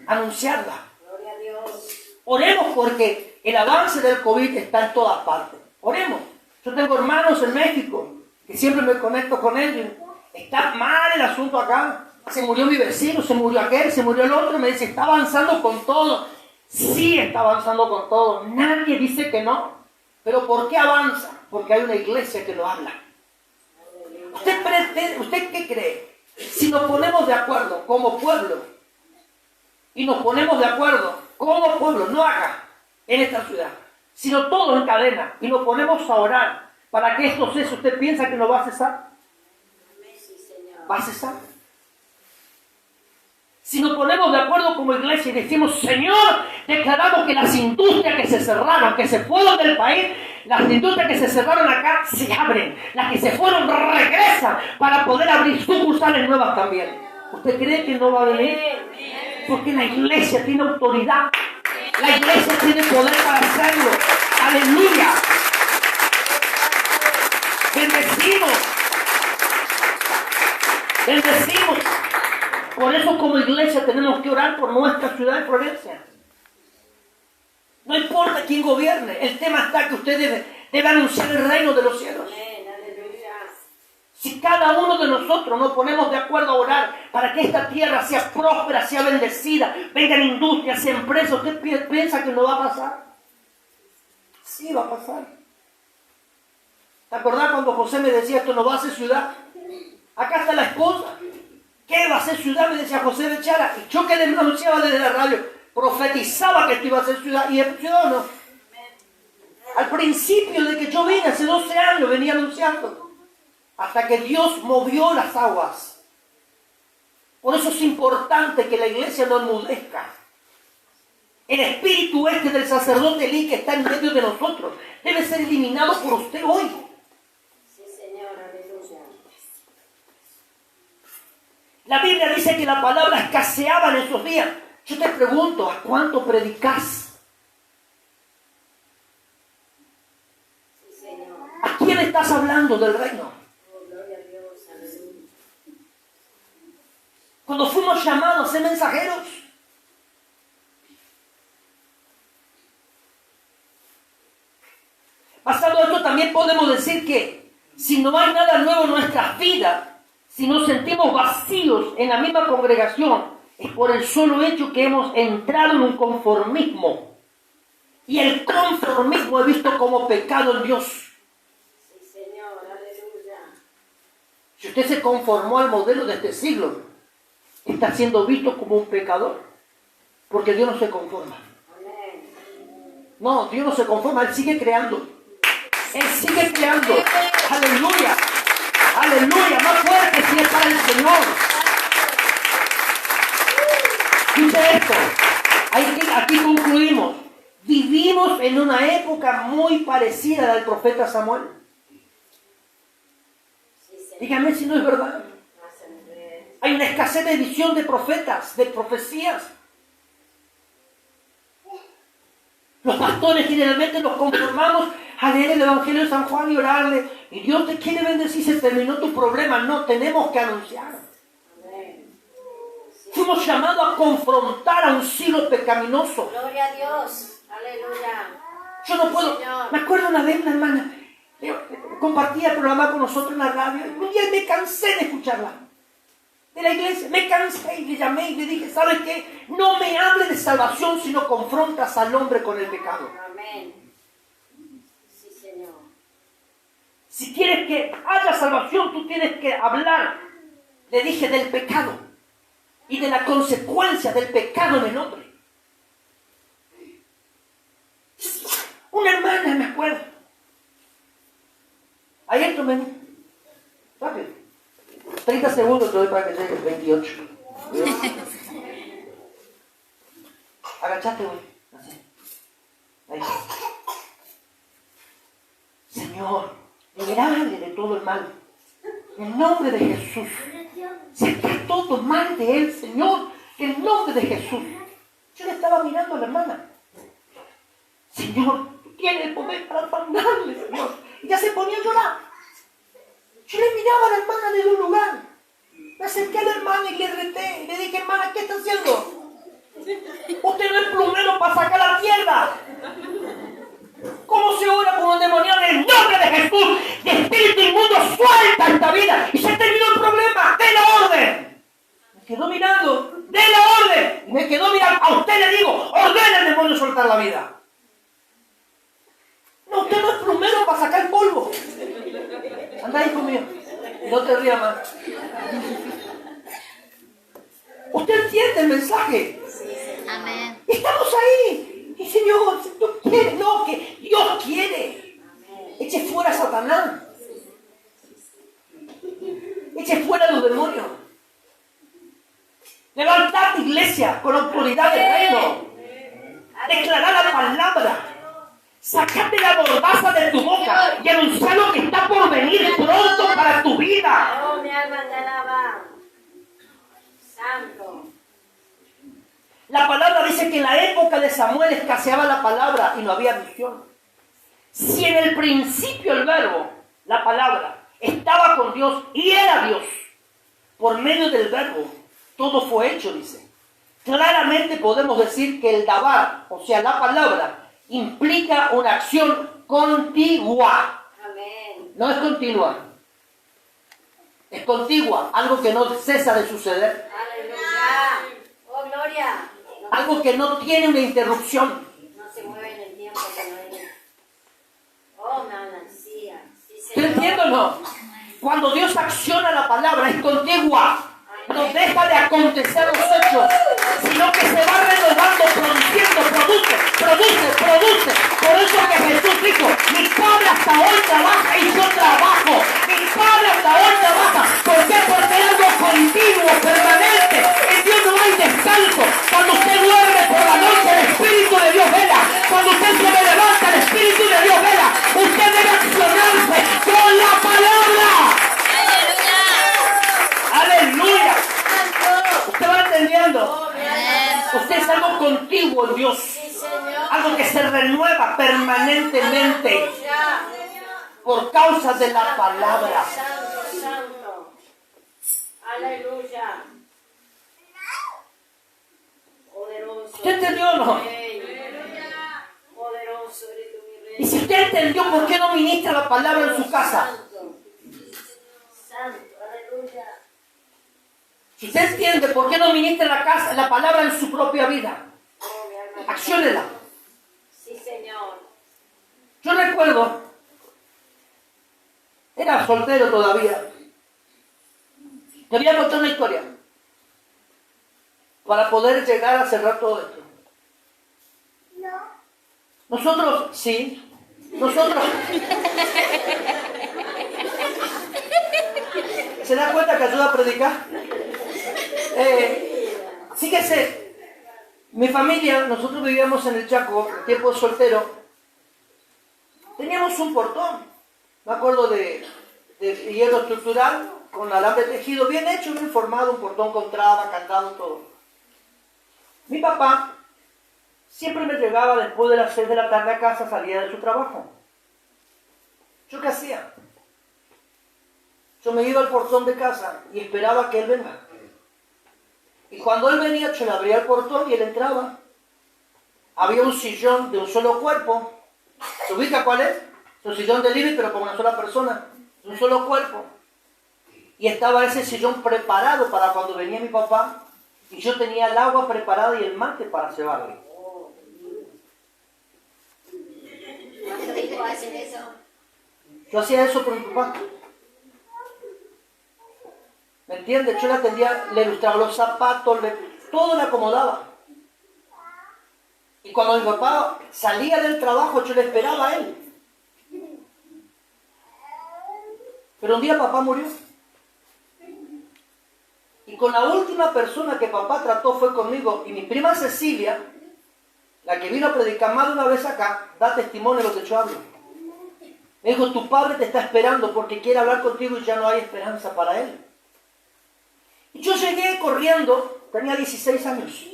Anunciarla. Gloria a Dios. Oremos porque el avance del COVID está en todas partes. Oremos. Yo tengo hermanos en México que siempre me conecto con ellos. Está mal el asunto acá. Se murió mi vecino, se murió aquel, se murió el otro. Me dice: está avanzando con todo. Sí, está avanzando con todo. Nadie dice que no. Pero ¿por qué avanza? Porque hay una iglesia que lo habla. ¿Usted qué cree? Si nos ponemos de acuerdo como pueblo, y nos ponemos de acuerdo como pueblo, no acá, en esta ciudad, sino todos en cadena, y nos ponemos a orar para que esto cese, ¿usted piensa que no va a cesar? ¿Va a cesar? Si nos ponemos de acuerdo como iglesia y decimos: Señor, declaramos que las industrias que se cerraron, que se fueron del país, las industrias que se cerraron acá se abren, las que se fueron regresan para poder abrir sucursales nuevas también. ¿Usted cree que no va a venir? Porque la iglesia tiene autoridad, la iglesia tiene poder para hacerlo. ¡Aleluya! Bendecimos. Bendecimos. Por eso como iglesia tenemos que orar por nuestra ciudad de Florencia. No importa quién gobierne, el tema está que usted debe anunciar el reino de los cielos. Si cada uno de nosotros nos ponemos de acuerdo a orar para que esta tierra sea próspera, sea bendecida, vengan industrias, empresas, ¿usted piensa que no va a pasar? Sí, va a pasar. ¿Te acordás cuando José me decía: esto no va a ser ciudad? Acá está la esposa. ¿Qué va a ser ciudad? Me decía José Bechara. Y yo que le anunciaba desde la radio, profetizaba que esto iba a ser ciudad. ¿Y es ciudad o no? Al principio de que yo vine, hace 12 años, venía anunciando. Hasta que Dios movió las aguas. Por eso es importante que la iglesia no enmudezca. El espíritu este del sacerdote Elí que está en medio de nosotros debe ser eliminado por usted hoy. Sí, Señor, aleluya. La Biblia dice que la palabra escaseaba en esos días. Yo te pregunto, ¿a cuánto predicás? Sí, Señor. ¿A quién estás hablando del reino? Oh, gloria a Dios, aleluya. Cuando fuimos llamados a ser mensajeros, pasando esto también podemos decir que si no hay nada nuevo en nuestras vidas, si nos sentimos vacíos en la misma congregación, es por el solo hecho que hemos entrado en un conformismo. Y el conformismo he visto como pecado en Dios. Sí, Señor, aleluya. Si usted se conformó al modelo de este siglo, está siendo visto como un pecador, porque Dios no se conforma. Amén. No, Dios no se conforma, Él sigue creando. Él sigue creando. Aleluya. Aleluya. Más fuerte si es para el Señor. Dice esto. Aquí concluimos. Vivimos en una época muy parecida al profeta Samuel. Sí, Señor. Dígame si no es verdad. Hacen Hay una escasez de visión de profetas, de profecías. Los pastores generalmente nos conformamos a leer el Evangelio de San Juan y orarle. Y Dios te quiere bendecir, se terminó tu problema. No, tenemos que anunciar. Amén. Sí. Fuimos llamados a confrontar a un siglo pecaminoso. Gloria a Dios, aleluya. Yo no puedo. Señor. Me acuerdo una vez una hermana compartía el programa con nosotros en la radio. Y un día me cansé de escucharla. De la iglesia. Me cansé y le llamé y le dije, ¿sabes qué? No me hable de salvación, sino confrontas al hombre con el pecado. Amén. Sí, Señor. Si quieres que haya salvación, tú tienes que hablar, le dije, del pecado y de la consecuencia del pecado en el hombre. Una hermana, me acuerdo. Ayer tomé, rápido, 30 segundos te doy para que llegue el 28. Agachate, güey. Así. Ahí. Señor, liberale de todo el mal. En el nombre de Jesús. Saca todo el mal de él, Señor. En el nombre de Jesús. Yo le estaba mirando a la hermana. Señor, tú tienes el poder para sanarle, Señor. Y ya se ponía a llorar. Yo le miraba a la hermana desde un lugar. Me acerqué a la hermana y le reté. Y le dije, hermana, ¿qué está haciendo? Usted no es plumero para sacar la tierra. ¿Cómo se ora por un demoniado en el nombre de Jesús? De espíritu inmundo, suelta esta vida. Y se terminó el problema. ¡De la orden! Me quedó mirando. ¡De la orden! Y me quedó mirando. A usted le digo, ordena al demonio soltar la vida. No, usted no es plumero para sacar el polvo. Anda ahí conmigo. No te rías más. ¿Usted entiende el mensaje? Amén. Estamos ahí. Y Señor, si tú quieres, no, que Dios quiere. Eche fuera a Satanás. Eche fuera a los demonios. Levantar iglesia con autoridad del reino. Declarar la palabra. Sacate la mordaza de tu boca y anunciar lo que está por venir pronto para tu vida. Oh, mi alma te alaba. Santo. La palabra dice que en la época de Samuel escaseaba la palabra y no había visión. Si en el principio el verbo, la palabra, estaba con Dios y era Dios, por medio del verbo, todo fue hecho, dice. Claramente podemos decir que el dabar, o sea, la palabra, implica una acción contigua. Amén. No es continua. Es contigua, algo que no cesa de suceder. Aleluya. Oh, gloria. Algo que no tiene una interrupción. No se mueve en el tiempo que no es. Oh, me anancía. Sí, ¿Te Señor. entiendo o no? Cuando Dios acciona la palabra es contigua. No deja de acontecer los hechos, sino que se va renovando, produciendo, produce. Por eso que Jesús dijo, mi Padre hasta hoy trabaja y yo trabajo. Mi Padre hasta hoy trabaja. ¿Por qué? Porque hay algo continuo, permanente. En Dios no hay descanso. Cuando usted duerme por la noche, el Espíritu de Dios vela. Cuando usted se levanta, el Espíritu de Dios vela. Usted debe accionarse con la palabra. ¡Aleluya! ¿Usted va entendiendo? Usted es algo contiguo en Dios. Sí, Señor. Algo que se renueva permanentemente por causa de la palabra. Santo, santo. Aleluya. Poderoso. ¿Usted entendió o no? Poderoso eres tú, mi rey. Y si usted entendió por qué no ministra la palabra en su casa, Santo. Santo. Aleluya. si usted entiende por qué no ministra la palabra en su propia vida, Oh, mi alma. acciónela. Sí, Señor. Yo recuerdo, era soltero todavía. Te voy a contar una historia para poder llegar a cerrar todo esto. Nosotros, sí, nosotros. ¿Se da cuenta que ayuda a predicar? Fíjese, mi familia, nosotros vivíamos en el Chaco, en tiempo soltero. Teníamos un portón, me acuerdo de hierro estructural, con alambre tejido, bien hecho, bien formado, un portón con traba, candado, todo. Mi papá siempre me llegaba después de las 6 de la tarde a casa, salía de su trabajo. ¿Yo qué hacía? Yo me iba al portón de casa y esperaba que él venga. Y cuando él venía, yo le abría el portón y él entraba. Había un sillón de un solo cuerpo. ¿Se ubica cuál es? Es un sillón de living, pero con una sola persona. De un solo cuerpo. Y estaba ese sillón preparado para cuando venía mi papá. Y yo tenía el agua preparada y el mate para cebarle. ¿Cuántos hijos hacen eso? Yo hacía eso por mi papá. ¿Me entiendes? Yo le atendía, le ilustraba los zapatos, todo le acomodaba. Y cuando mi papá salía del trabajo, yo le esperaba a él. Pero un día papá murió. Y con la última persona que papá trató fue conmigo. Y mi prima Cecilia, la que vino a predicar más de una vez acá, da testimonio de lo que yo hablo. Me dijo, tu padre te está esperando porque quiere hablar contigo y ya no hay esperanza para él. Y yo llegué corriendo, tenía 16 años.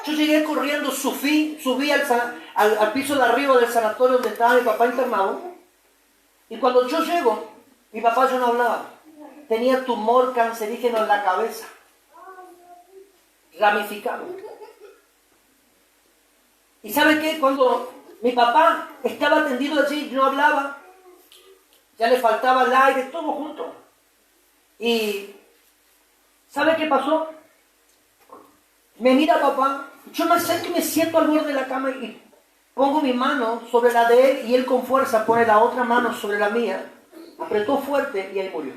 Yo llegué corriendo, subí al piso de arriba del sanatorio donde estaba mi papá internado. Y cuando yo llego, mi papá ya no hablaba. Tenía tumor cancerígeno en la cabeza, ramificado. ¿Y sabe qué? Cuando mi papá estaba tendido allí, no hablaba, ya le faltaba el aire, todo junto. Y ¿sabe qué pasó? Me mira papá, yo me acerco y me siento al borde de la cama y pongo mi mano sobre la de él y él con fuerza pone la otra mano sobre la mía, apretó fuerte y ahí murió.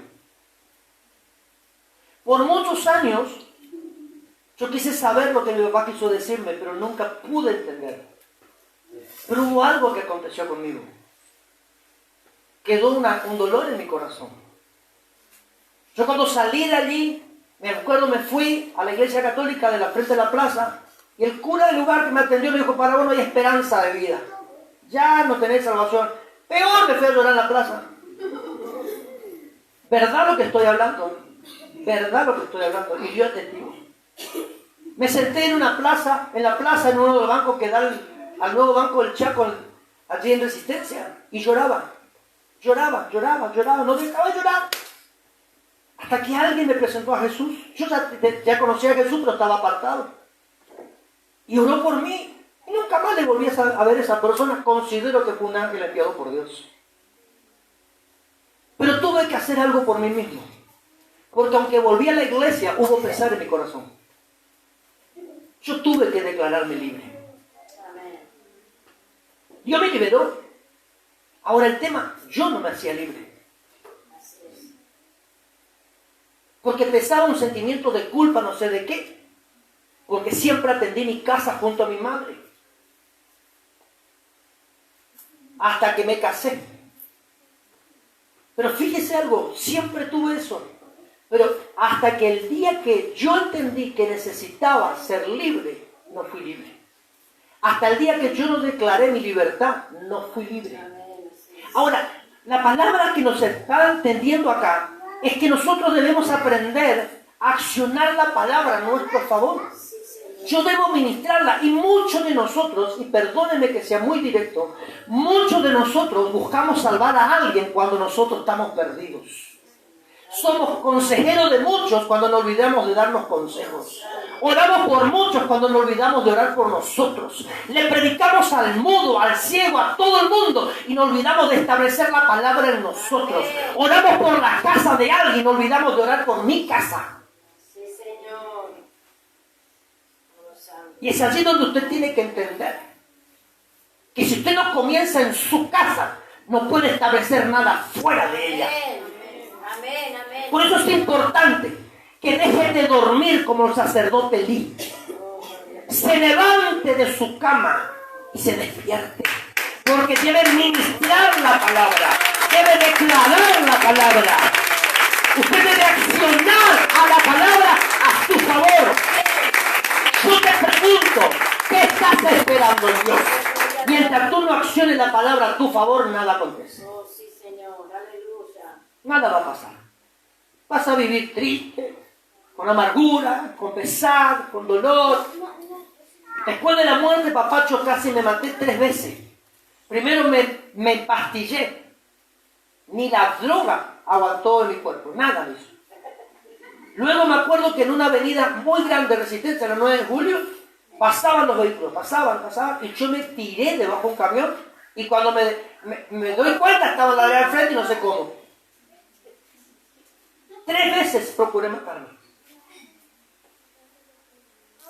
Por muchos años yo quise saber lo que mi papá quiso decirme, pero nunca pude entender. Pero hubo algo que aconteció conmigo. Quedó un dolor en mi corazón. Yo cuando salí de allí, me acuerdo, me fui a la iglesia católica de la frente de la plaza y el cura del lugar que me atendió me dijo, para vos no hay esperanza de vida. Ya no tenés salvación. Peor, me fui a llorar en la plaza. ¿Verdad lo que estoy hablando? ¿Verdad lo que estoy hablando? Y yo testigo. Me senté en una plaza, en uno de los bancos que da al nuevo banco del Chaco, allí en Resistencia, y lloraba, no dejaba de llorar. Hasta que alguien me presentó a Jesús. Yo ya conocía a Jesús, pero estaba apartado. Y oró por mí. Y nunca más le volví a ver a esa persona. Considero que fue un ángel enviado por Dios. Pero tuve que hacer algo por mí mismo. Porque aunque volví a la iglesia, hubo pesar en mi corazón. Yo tuve que declararme libre. Dios me liberó. Ahora el tema, yo no me hacía libre. Porque pesaba un sentimiento de culpa, no sé de qué. Porque siempre atendí mi casa junto a mi madre. hasta que me casé. Pero fíjese algo, siempre tuve eso. Pero hasta que el día que yo entendí que necesitaba ser libre, no fui libre. Hasta el día que yo no declaré mi libertad, no fui libre. Ahora, la palabra que nos está entendiendo acá es que nosotros debemos aprender a accionar la palabra a nuestro favor. Yo debo ministrarla y muchos de nosotros, y perdónenme que sea muy directo, muchos de nosotros buscamos salvar a alguien cuando nosotros estamos perdidos. Somos consejeros de muchos cuando nos olvidamos de darnos consejos. Oramos por muchos cuando nos olvidamos de orar por nosotros. Le predicamos al mudo, al ciego, a todo el mundo y nos olvidamos de establecer la palabra en nosotros. Oramos por la casa de alguien y nos olvidamos de orar por mi casa. Sí, Señor. Y es allí donde usted tiene que entender que si usted no comienza en su casa, no puede establecer nada fuera de ella. Amén, amén. Por eso es importante que deje de dormir como el sacerdote Elí. Se levante de su cama y se despierte. Porque debe ministrar la palabra. Debe declarar la palabra. Usted debe accionar a la palabra a su favor. Yo te pregunto, ¿qué estás esperando en Dios? Mientras tú no acciones la palabra a tu favor, nada acontece. Oh, sí, Señor. Aleluya. Nada va a pasar. Vas a vivir triste, con amargura, con pesar, con dolor. Después de la muerte, papacho, casi me maté 3 veces. Primero me empastillé. Ni la droga aguantó en mi cuerpo, nada de eso. Luego me acuerdo que en una avenida muy grande de Resistencia, la 9 de julio, pasaban los vehículos, pasaban, y yo me tiré debajo de un camión, y cuando me doy cuenta estaba la de al frente y no sé cómo. 3 veces procuré matarme.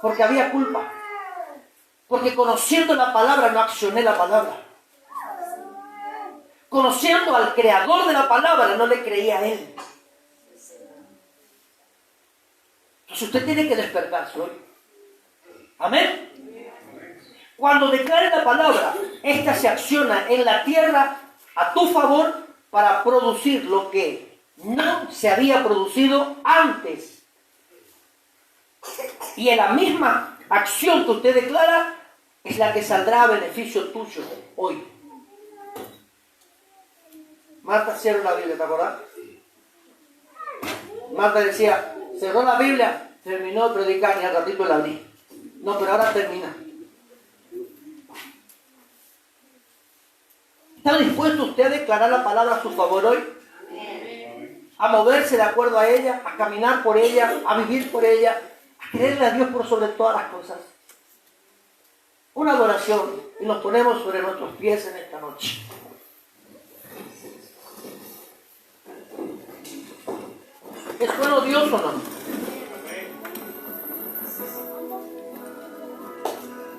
Porque había culpa. Porque conociendo la palabra no accioné la palabra. Conociendo al creador de la palabra no le creía a él. Entonces usted tiene que despertarse hoy. Amén. Cuando declare la palabra, esta se acciona en la tierra a tu favor para producir lo que no se había producido antes. Y en la misma acción que usted declara es la que saldrá a beneficio tuyo hoy. Marta cerró la Biblia, ¿te acordás? Marta decía, cerró la Biblia, terminó de predicar y al ratito la abrí. No, pero ahora termina. ¿Está dispuesto usted a declarar la palabra a su favor hoy? A moverse de acuerdo a ella, a caminar por ella, a vivir por ella, a creerle a Dios por sobre todas las cosas. Una adoración y nos ponemos sobre nuestros pies en esta noche. ¿Es bueno Dios o no?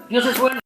Dios es bueno.